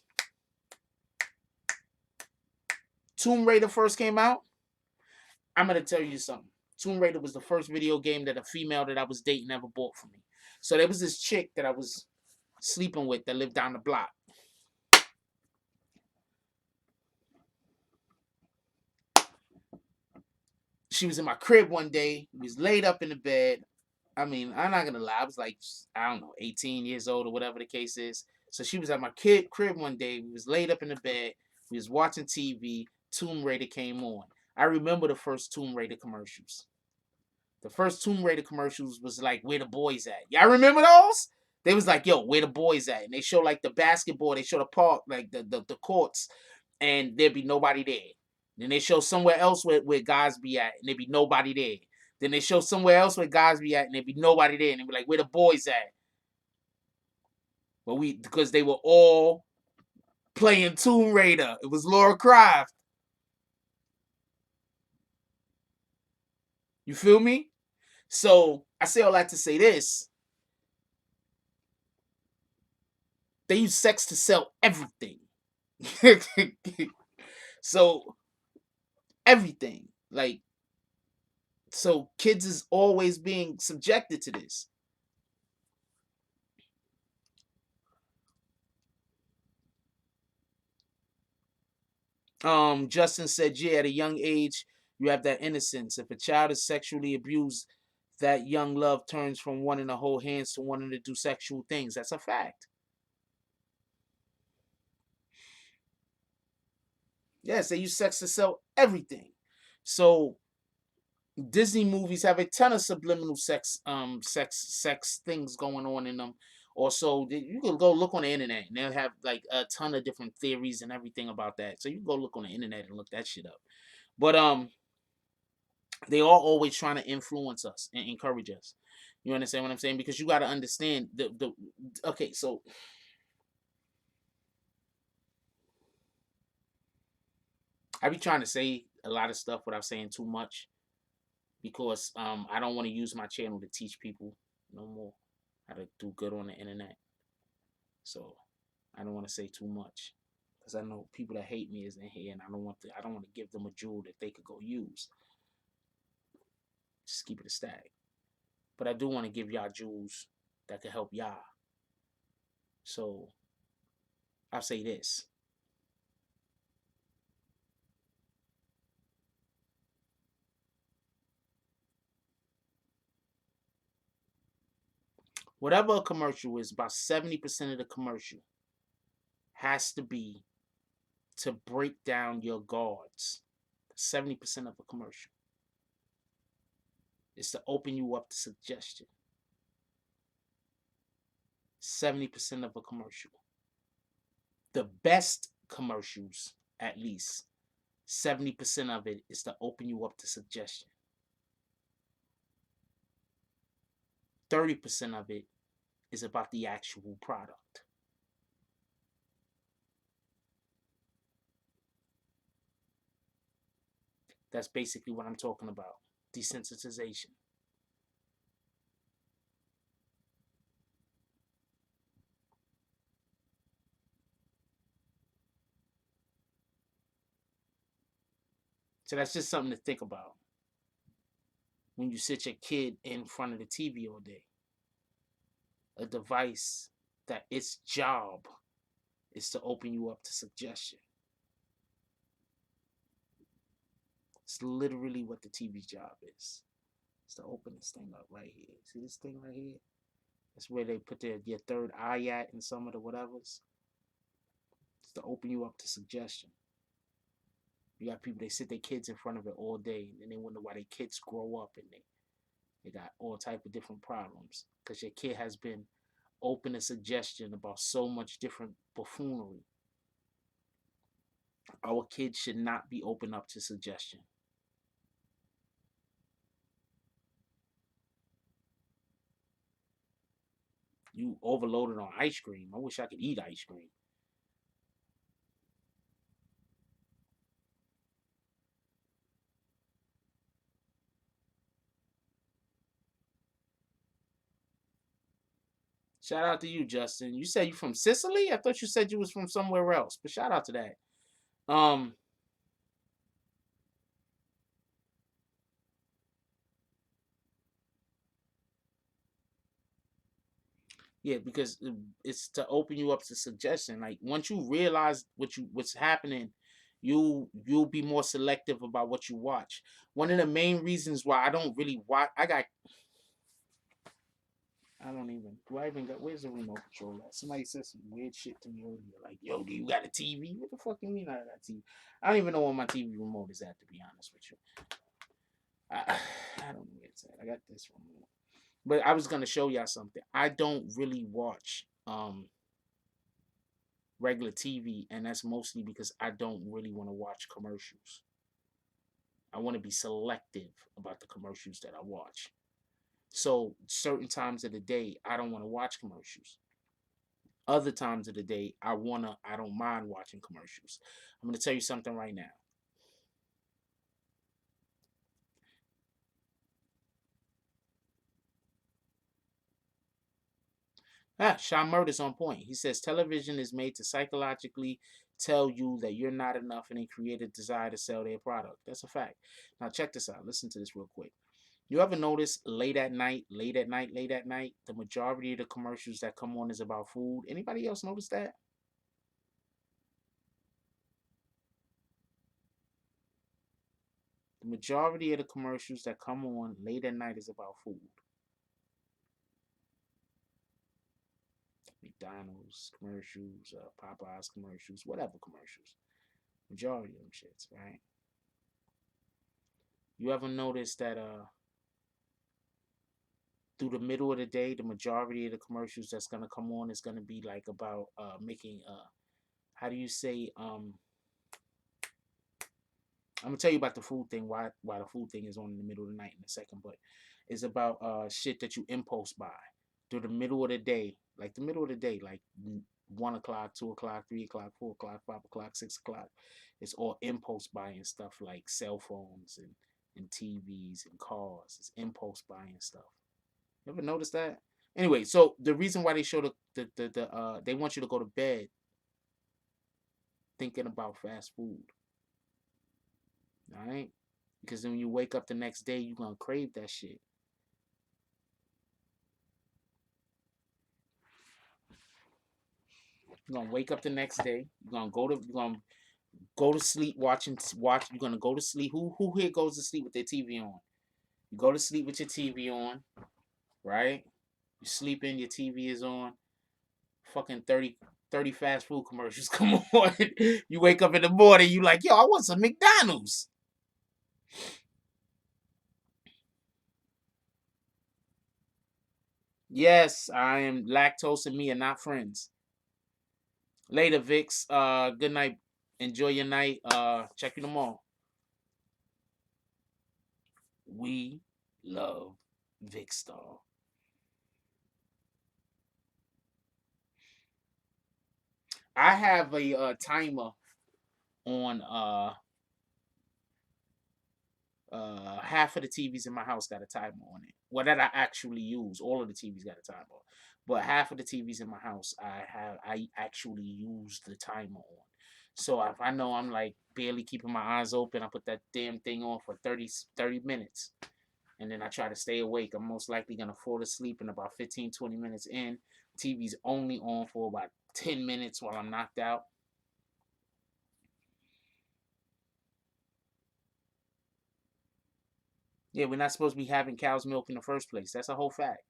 Tomb Raider first came out? I'm going to tell you something. Tomb Raider was the first video game that a female that I was dating ever bought for me. So there was this chick that I was sleeping with that lived down the block. She was in my crib one day. We was laid up in the bed. I mean, I'm not going to lie. I was like, I don't know, 18 years old or whatever the case is. So she was at my crib one day. We was laid up in the bed. We was watching TV. Tomb Raider came on. I remember the first Tomb Raider commercials. The first Tomb Raider commercials was like, where the boys at? Y'all remember those? They was like, yo, where the boys at? And they show like the basketball. They show the park, like the courts. And there'd be nobody there. Then they show somewhere else where guys be at. And there'd be nobody there. Then they show somewhere else where guys be at. And there'd be nobody there. And they'd be like, where the boys at? But because they were all playing Tomb Raider. It was Lara Croft. You feel me? So I say all that to say this. They use sex to sell everything. So everything. Like, so kids is always being subjected to this. Justin said, yeah, at a young age, you have that innocence. If a child is sexually abused, that young love turns from wanting to hold hands to wanting to do sexual things. That's a fact. Yes, they use sex to sell everything. So Disney movies have a ton of subliminal sex things going on in them. Also, you can go look on the internet and they'll have like a ton of different theories and everything about that. So you can go look on the internet and look that shit up. But they are always trying to influence us and encourage us. You understand what I'm saying? Because you got to understand the okay, so I be trying to say a lot of stuff without saying too much because I don't want to use my channel to teach people no more how to do good on the internet. So I don't want to say too much because I know people that hate me is in here, and I don't want to give them a jewel that they could go use. Just keep it a stack. But I do want to give y'all jewels that could help y'all. So I'll say this. Whatever a commercial is, about 70% of the commercial has to be to break down your guards. 70% of a commercial is to open you up to suggestion. 70% of a commercial. The best commercials, at least, 70% of it is to open you up to suggestion. 30% of it is about the actual product. That's basically what I'm talking about. Desensitization. So that's just something to think about when you sit your kid in front of the TV all day. A device that its job is to open you up to suggestion. It's literally what the TV's job is. It's to open this thing up right here. See this thing right here? That's where they put your third eye at in some of the whatevers. It's to open you up to suggestion. You got people, they sit their kids in front of it all day, and then they wonder why their kids grow up and they got all type of different problems. Because your kid has been open to suggestion about so much different buffoonery. Our kids should not be open up to suggestion. You overloaded on ice cream. I wish I could eat ice cream. Shout out to you, Justin. You said you from Sicily? I thought you said you was from somewhere else. But shout out to that. Yeah, because it's to open you up to suggestion. Like once you realize what's happening, you'll be more selective about what you watch. One of the main reasons why I don't really watch, I don't even. Do I even got? Where's the remote control at? Somebody said some weird shit to me earlier. Like, yo, do you got a TV? What the fuck you mean I got a TV? I don't even know where my TV remote is at, to be honest with you. I don't know where it's at. I got this remote. But I was gonna show y'all something. I don't really watch regular TV, and that's mostly because I don't really want to watch commercials. I want to be selective about the commercials that I watch. So certain times of the day, I don't want to watch commercials. Other times of the day, I don't mind watching commercials. I'm gonna tell you something right now. Sean Murder's on point. He says television is made to psychologically tell you that you're not enough and they create a desire to sell their product. That's a fact. Now check this out. Listen to this real quick. You ever notice late at night, the majority of the commercials that come on is about food? Anybody else notice that? The majority of the commercials that come on late at night is about food. McDonald's commercials, Popeyes commercials, whatever commercials. Majority of them shits, right? You ever notice that through the middle of the day, the majority of the commercials that's gonna come on is gonna be like about making how do you say I'm gonna tell you about the food thing, why the food thing is on in the middle of the night in a second, but it's about shit that you impulse buy through the middle of the day, like 1 o'clock, 2 o'clock, 3 o'clock, 4 o'clock, 5 o'clock, 6 o'clock. It's all impulse buying stuff like cell phones and TVs and cars. It's impulse buying stuff. You ever notice that? Anyway, so the reason why they show they want you to go to bed thinking about fast food. All right? Because then when you wake up the next day, you're going to crave that shit. You're going to wake up the next day. You're going to go to sleep watch. You're going to go to sleep. Who here goes to sleep with their TV on? You go to sleep with your TV on, right? You sleep in, your TV is on. Fucking 30 fast food commercials come on. You wake up in the morning, you like, yo, I want some McDonald's. Yes, I am lactose and me are not friends. Later, Vix. Good night. Enjoy your night. Check you tomorrow. We love Vic Star. I have a timer on half of the TVs in my house got a timer on it. Well, that I actually use. All of the TVs got a timer. But half of the TVs in my house I actually use the timer on. So if I know I'm like barely keeping my eyes open, I put that damn thing on for 30 minutes. And then I try to stay awake. I'm most likely going to fall asleep in about 15-20 minutes in. TV's only on for about 10 minutes while I'm knocked out. Yeah, we're not supposed to be having cow's milk in the first place. That's a whole fact.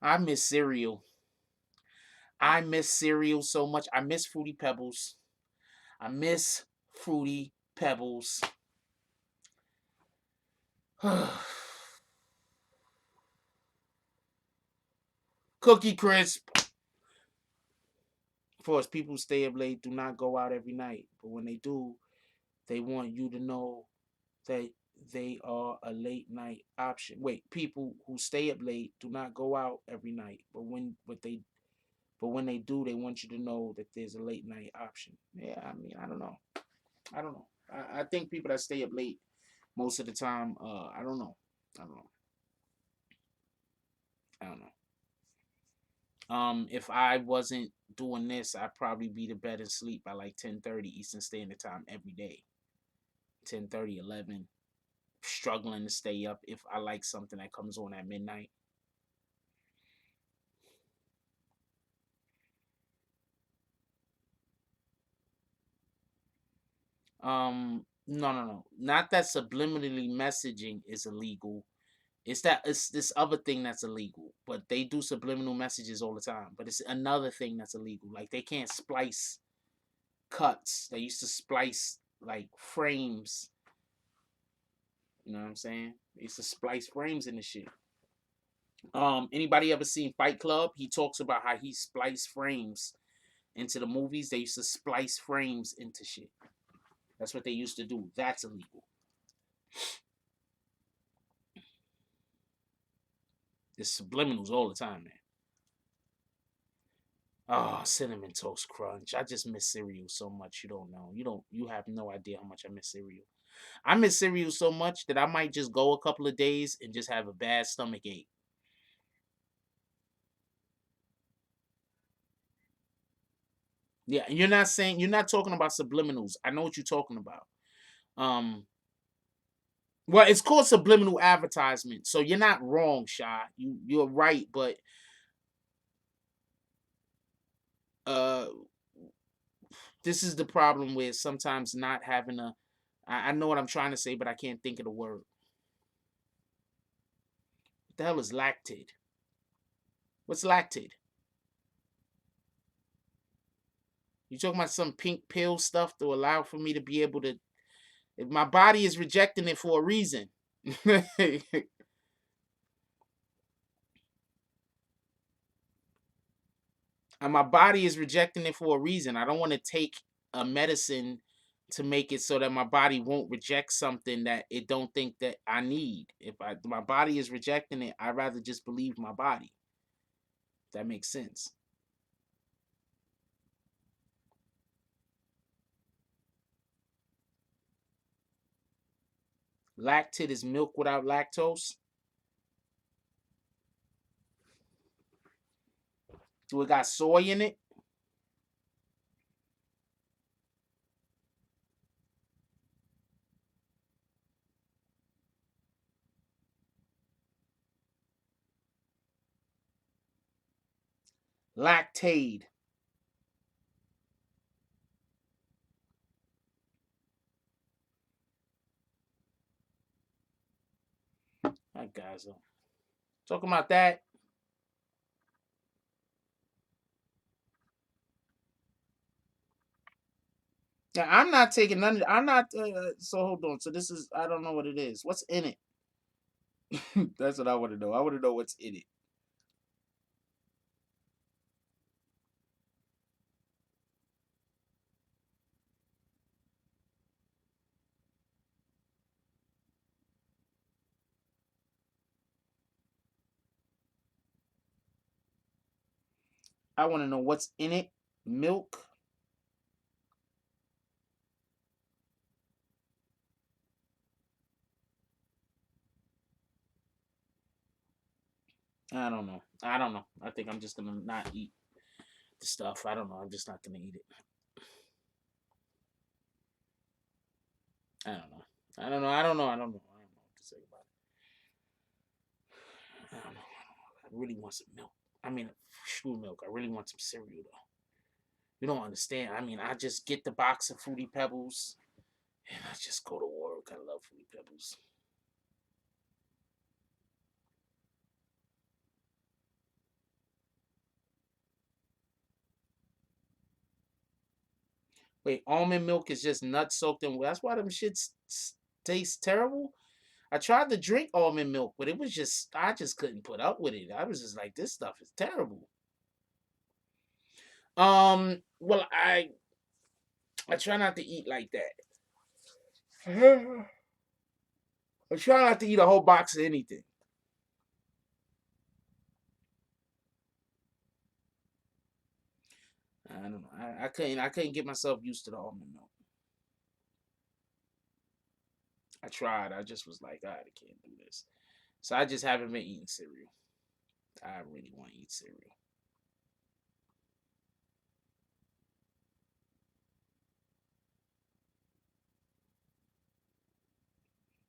I miss cereal. I miss cereal so much. I miss Fruity Pebbles. I miss Fruity Pebbles. Cookie Crisp. Of course, people stay up late, do not go out every night. But when they do, they want you to know that they are a late night option. Wait, people who stay up late do not go out every night. But when they do, they want you to know that there's a late night option. Yeah, I mean, I don't know. I think people that stay up late most of the time, I don't know. If I wasn't doing this, I'd probably be to bed and sleep by like 10:30 Eastern Standard Time every day. 10:30, 11. Struggling to stay up if I like something that comes on at midnight. No. Not that subliminally messaging is illegal. It's this other thing that's illegal. But they do subliminal messages all the time. But it's another thing that's illegal. Like they can't splice cuts. They used to splice like frames. You know what I'm saying? They used to splice frames in the shit. Anybody ever seen Fight Club? He talks about how he spliced frames into the movies. They used to splice frames into shit. That's what they used to do. That's illegal. There's subliminals all the time, man. Oh, cinnamon toast crunch. I just miss cereal so much. You don't know. You have no idea how much I miss cereal. I miss cereal so much that I might just go a couple of days and just have a bad stomach ache. Yeah, and you're not talking about subliminals. I know what you're talking about. Um, well, it's called subliminal advertisement, so you're not wrong, Shy. You're right, but uh, this is the problem with sometimes not having a. I know what I'm trying to say, but I can't think of the word. What the hell is lactate? What's lactate? You talking about some pink pill stuff to allow for me to be able to? If my body is rejecting it for a reason. And my body is rejecting it for a reason. I don't want to take a medicine to make it so that my body won't reject something that it don't think that I need. If my body is rejecting it, I'd rather just believe my body. If that makes sense. Lactate is milk without lactose. Do it got soy in it? Lactate. That guy's talking about that. Yeah, I'm not taking none. I'm not. So hold on. So this is. I don't know what it is. What's in it? That's what I want to know. I want to know what's in it. I want to know what's in it. Milk. I don't know. I don't know. I think I'm just gonna not eat the stuff. I don't know. I'm just not gonna eat it. I don't know. I don't know. I don't know. I don't know. I don't know what to say about it. I don't know. I really want some milk. I mean, true milk. I really want some cereal though. You don't understand. I mean, I just get the box of Fruity Pebbles and I just go to work. I love Fruity Pebbles. Wait, almond milk is just nuts soaked in. That's why them shits taste terrible. I tried to drink almond milk, but it was just I just couldn't put up with it. I was just like, this stuff is terrible. Well, I try not to eat like that. I try not to eat a whole box of anything. I don't know. I couldn't get myself used to the almond milk. I tried. I just was like, I can't do this. So I just haven't been eating cereal. I really want to eat cereal.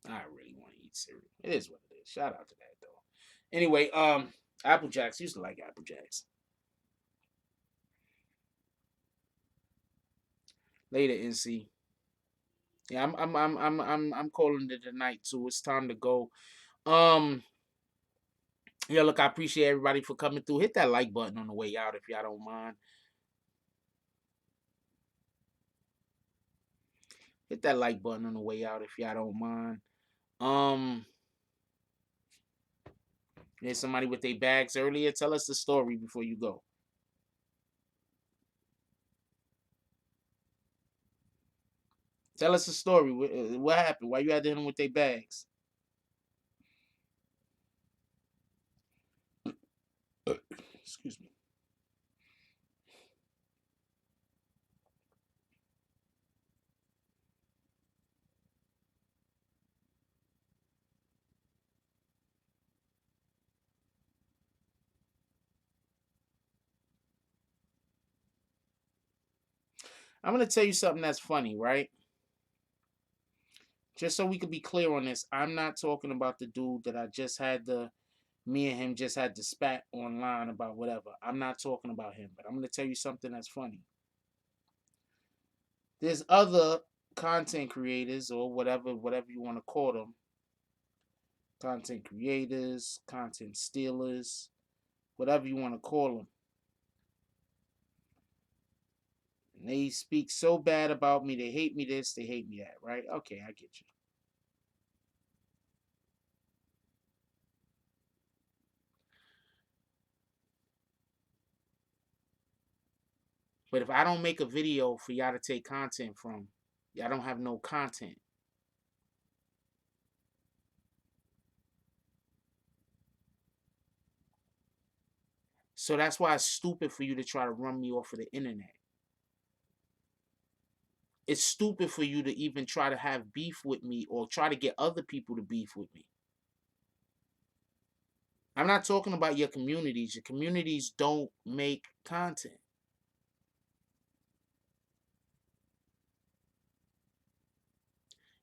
I really want to eat cereal. It is what it is. Shout out to that though. Anyway, Apple Jacks. Used to like Apple Jacks. Later, NC. Yeah, I'm calling it a night too. It's time to go. Um, yeah, look, I appreciate everybody for coming through. Hit that like button on the way out if y'all don't mind. Hit that like button on the way out if y'all don't mind. Um, there's somebody with their bags earlier. Tell us the story before you go. Tell us the story. What happened? Why you had to hit them with their bags? Excuse me. I'm going to tell you something that's funny, right? Just so we could be clear on this, I'm not talking about the dude that I just had me and him just had to spat online about whatever. I'm not talking about him, but I'm going to tell you something that's funny. There's other content creators or whatever you want to call them. Content creators, content stealers, whatever you want to call them. And they speak so bad about me. They hate me this, they hate me that, right? Okay, I get you. But if I don't make a video for y'all to take content from, y'all don't have no content. So that's why it's stupid for you to try to run me off of the internet. It's stupid for you to even try to have beef with me or try to get other people to beef with me. I'm not talking about your communities. Your communities don't make content.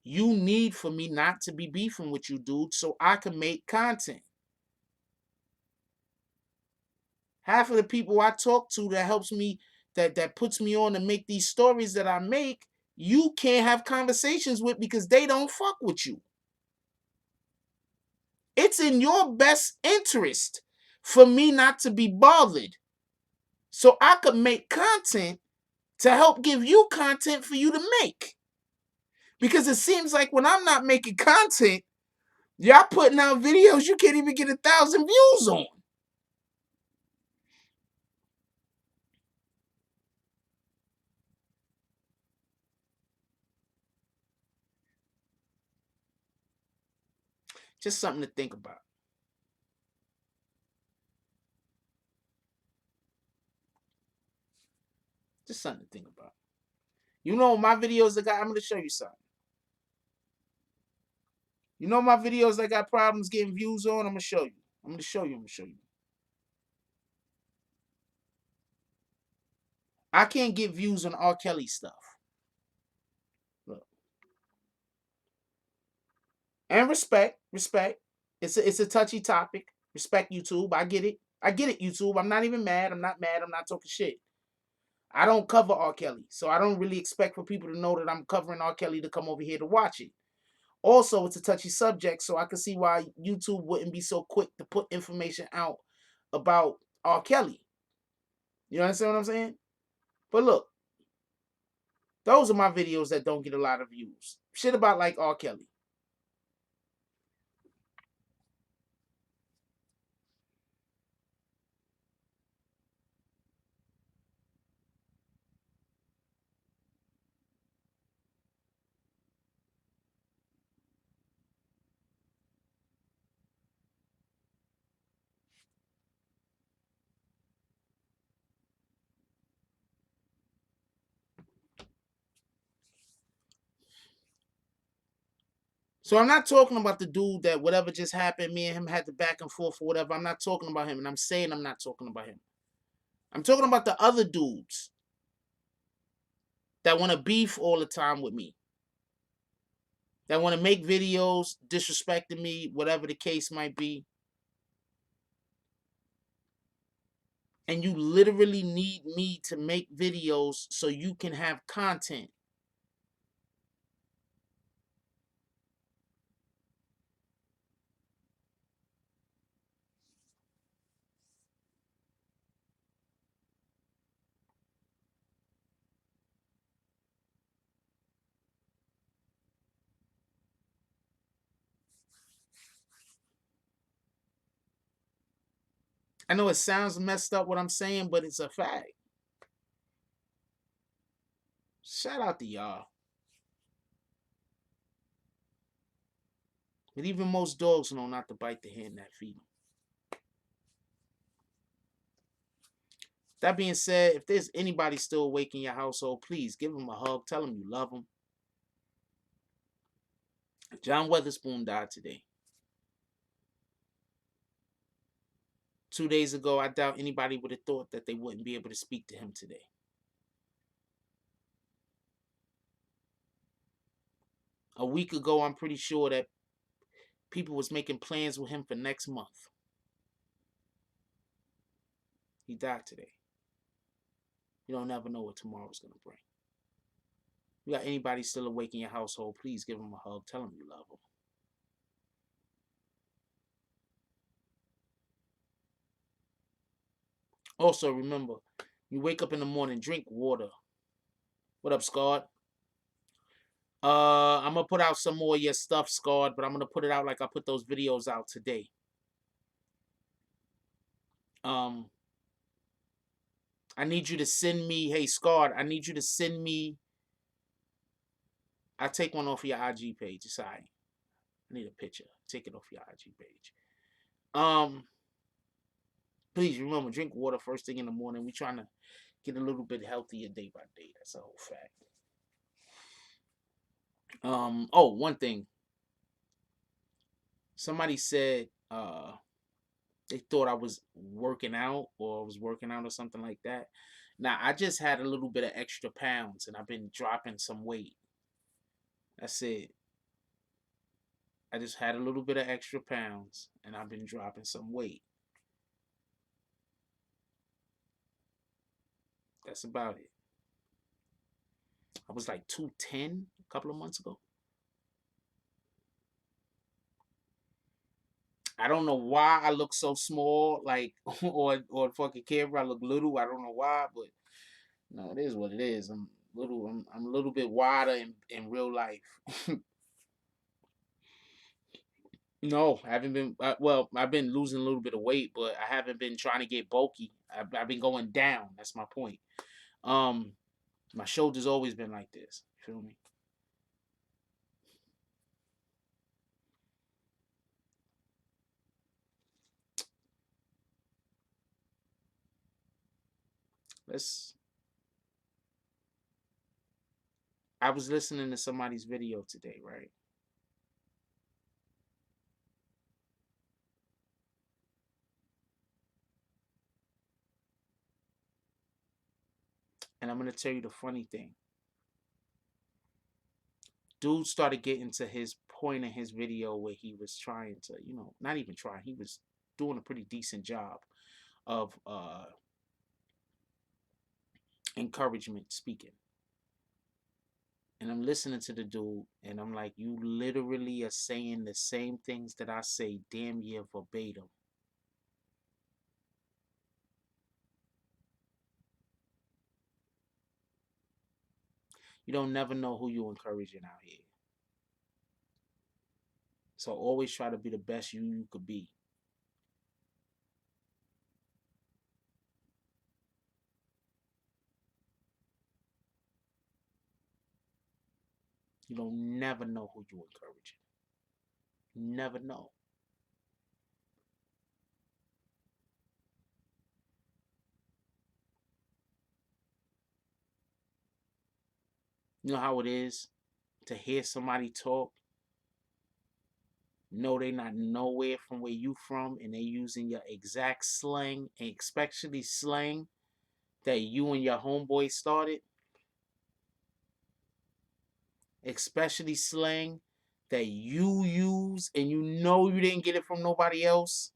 You need for me not to be beefing with you, dude, so I can make content. Half of the people I talk to that helps me, that puts me on to make these stories that I make, you can't have conversations with because they don't fuck with you. It's in your best interest for me not to be bothered so I could make content to help give you content for you to make. Because it seems like when I'm not making content, y'all putting out videos you can't even get 1,000 views on. Just something to think about. Just something to think about. You know my videos that got, I'm going to show you something. You know my videos that got problems getting views on, I'm going to show you. I'm going to show you. I can't get views on R. Kelly stuff. Look. And respect. It's a touchy topic. Respect, YouTube. I get it, YouTube. I'm not even mad. I'm not talking shit. I don't cover R. Kelly, so I don't really expect for people to know that I'm covering R. Kelly to come over here to watch it. Also, it's a touchy subject, so I can see why YouTube wouldn't be so quick to put information out about R. Kelly. You understand what I'm saying? But look, those are my videos that don't get a lot of views. Shit about like R. Kelly. So I'm not talking about the dude that whatever just happened, me and him had the back and forth or whatever. I'm not talking about him, and I'm saying I'm not talking about him. I'm talking about the other dudes that want to beef all the time with me. That want to make videos disrespecting me, whatever the case might be. And you literally need me to make videos so you can have content. I know it sounds messed up what I'm saying, but it's a fact. Shout out to y'all. But even most dogs know not to bite the hand that feed them. That being said, if there's anybody still awake in your household, please give them a hug. Tell them you love them. John Witherspoon died today. 2 days ago, I doubt anybody would have thought that they wouldn't be able to speak to him today. A week ago, I'm pretty sure that people was making plans with him for next month. He died today. You don't never know what tomorrow's gonna bring. If you got anybody still awake in your household, please give them a hug. Tell them you love them. Also, remember, you wake up in the morning, drink water. What up, Scott? I'm gonna put out some more of your stuff, Scott, but I'm gonna put it out like I put those videos out today. I need you to send me, hey, Scott, I need you to send me, I'll take one off your IG page. It's all right. I need a picture. Take it off your IG page. Please remember, drink water first thing in the morning. We're trying to get a little bit healthier day by day. That's a whole fact. Oh, one thing. Somebody said they thought I was working out or something like that. Now, I just had a little bit of extra pounds and I've been dropping some weight. That's it. I just had a little bit of extra pounds and I've been dropping some weight. That's about it. I was like 210 a couple of months ago. I don't know why I look so small, like or fucking camera I look little. I don't know why, but no, it is what it is. I'm a little bit wider in real life. No, I haven't been. Well, I've been losing a little bit of weight, but I haven't been trying to get bulky. I've been going down. That's my point. My shoulders always been like this. You feel me? I was listening to somebody's video today, right? And I'm gonna tell you the funny thing. Dude started getting to his point in his video where he was trying to, not even trying, he was doing a pretty decent job of encouragement speaking. And I'm listening to the dude and I'm like, you literally are saying the same things that I say damn near verbatim. You don't never know who you're encouraging out here. So always try to be the best you could be. You don't never know who you're encouraging. Never know. You know how it is to hear somebody talk, know they not nowhere from where you from, and they using your exact slang, and especially slang that you and your homeboy started. Especially slang that you use and you know you didn't get it from nobody else.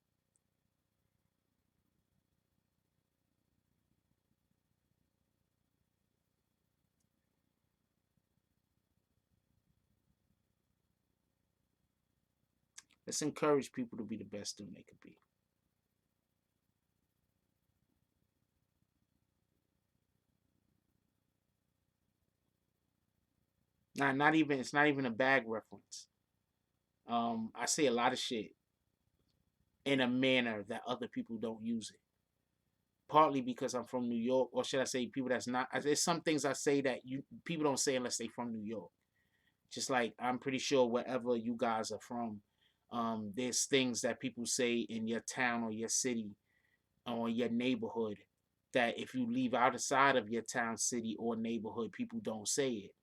Let's encourage people to be the best them they could be. It's not even a bag reference. I say a lot of shit in a manner that other people don't use it. Partly because I'm from New York, or should I say people that's not. There's some things I say that people don't say unless they from New York. Just like I'm pretty sure wherever you guys are from, there's things that people say in your town or your city or your neighborhood that if you leave outside of your town, city, or neighborhood, people don't say it.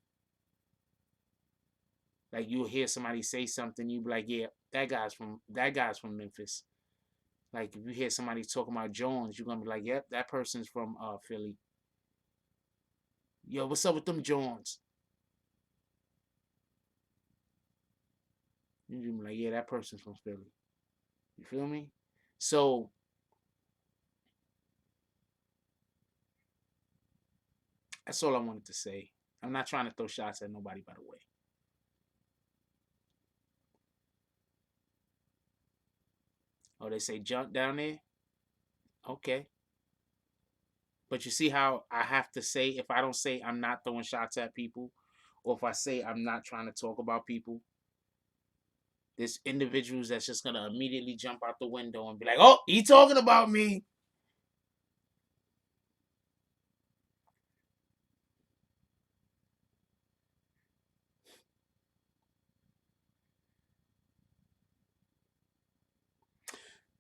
Like you'll hear somebody say something, you be like, yeah, that guy's from Memphis. Like if you hear somebody talking about Jones, you're gonna be like, yep, that person's from Philly. Yo, what's up with them Jones? You be like, yeah, that person's from Philly. You feel me? So that's all I wanted to say. I'm not trying to throw shots at nobody, by the way. Oh, they say junk down there? Okay. But you see how I have to say, if I don't say I'm not throwing shots at people, or if I say I'm not trying to talk about people, there's individuals that's just gonna immediately jump out the window and be like, "Oh, he talking about me."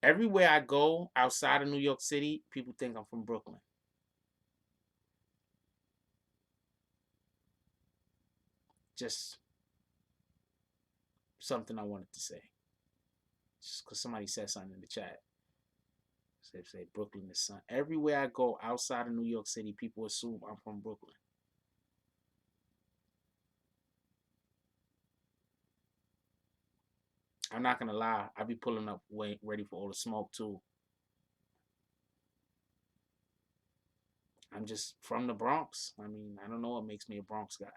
Everywhere I go outside of New York City, people think I'm from Brooklyn. Just something I wanted to say. Just because somebody said something in the chat. Say Brooklyn is son. Everywhere I go outside of New York City, people assume I'm from Brooklyn. I'm not gonna lie. I be pulling up ready for all the smoke too. I'm just from the Bronx. I mean, I don't know what makes me a Bronx guy.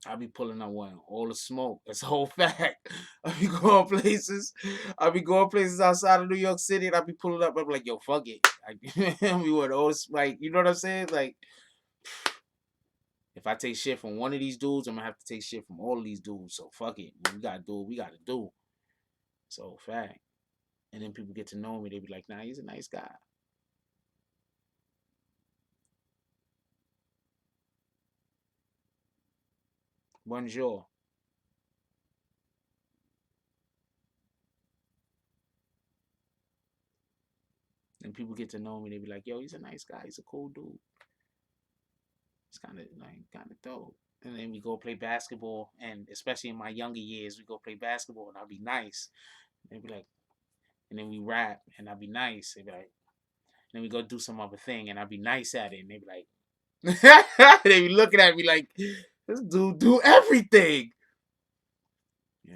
I be pulling up one all the smoke. That's a whole fact. I be going places. I be going places outside of New York City, and I be pulling up. I'm like, yo, fuck it. I be what all like, you know what I'm saying? Like, if I take shit from one of these dudes, I'm gonna have to take shit from all of these dudes. So fuck it. We gotta do what we gotta do. So fact. And then people get to know me. They be like, nah, he's a nice guy. Bonjour. And people get to know me. They be like, yo, he's a nice guy. He's a cool dude. It's kind of dope. And then we go play basketball, and especially in my younger years, we go play basketball, and I'll be nice. And they be like, and then we rap, and I'll be nice. They be like, and then we go do some other thing, and I'll be nice at it, and they be like, they be looking at me like, this dude do everything. Yeah.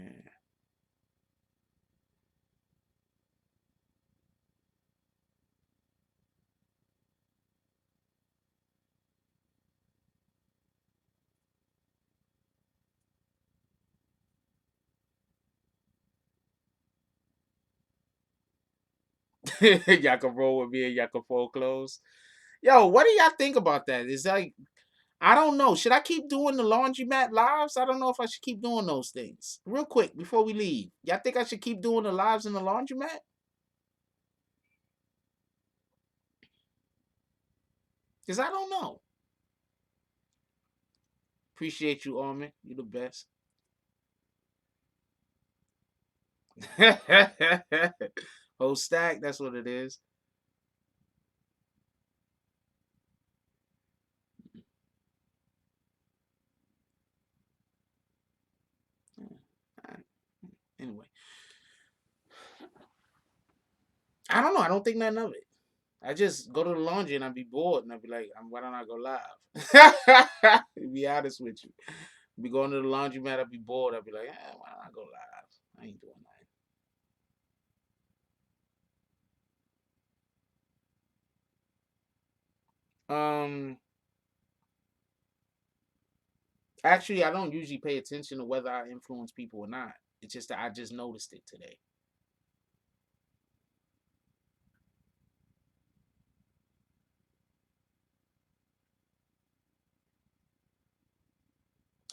Y'all can roll with me and y'all can fold clothes. Yo, what do y'all think about that? Is like, I don't know. Should I keep doing the laundromat lives? I don't know if I should keep doing those things. Real quick before we leave, y'all think I should keep doing the lives in the laundromat? Because I don't know. Appreciate you, Armin. You the best. Whole stack. That's what it is. Anyway, I don't know. I don't think nothing of it. I just go to the laundry and I'd be bored and I'd be like, why don't I go live? To be honest with you. Be going to the laundromat, I'd be bored. I'd be like, why don't I go live? I ain't doing that. Actually, I don't usually pay attention to whether I influence people or not. It's just that I just noticed it today.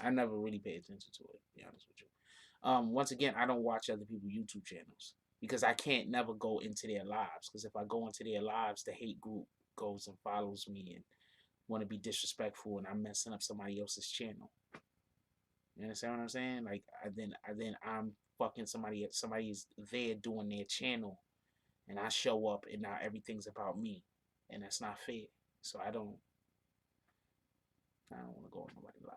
I never really pay attention to it, to be honest with you. Once again, I don't watch other people's YouTube channels because I can't never go into their lives. Because if I go into their lives, the hate group goes and follows me and want to be disrespectful, and I'm messing up somebody else's channel. You understand what I'm saying? Like then I'm fucking somebody. Somebody's there doing their channel, and I show up, and now everything's about me, and that's not fair. So I don't want to go on nobody live.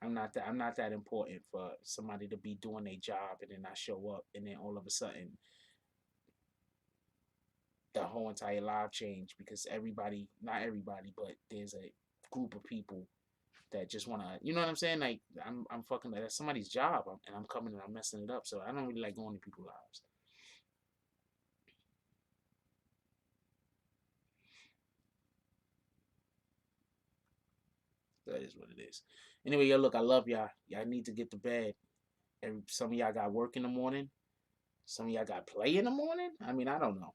I'm not that important for somebody to be doing their job and then I show up and then all of a sudden the whole entire life change because everybody, not everybody, but there's a group of people that just want to, you know what I'm saying? Like, I'm fucking, that's somebody's job, and I'm coming and I'm messing it up. So I don't really like going to people's lives. That is what it is. Anyway, yo, look, I love y'all. Y'all need to get to bed. Some of y'all got work in the morning. Some of y'all got play in the morning. I mean, I don't know.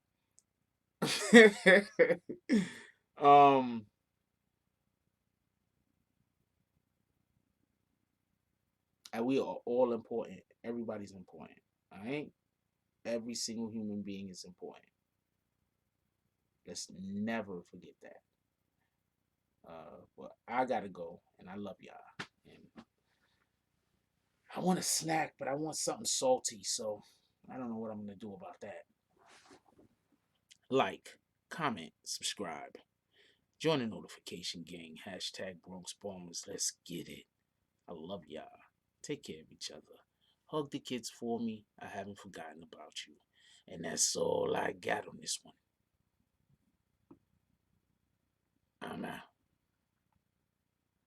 And we are all important. Everybody's important. All right? Every single human being is important. Let's never forget that. But I gotta go, and I love y'all. And I want a snack, but I want something salty, so I don't know what I'm gonna do about that. Like, comment, subscribe, join the notification gang. Hashtag Bronx Bombers. Let's get it. I love y'all. Take care of each other. Hug the kids for me. I haven't forgotten about you. And that's all I got on this one. I'm out.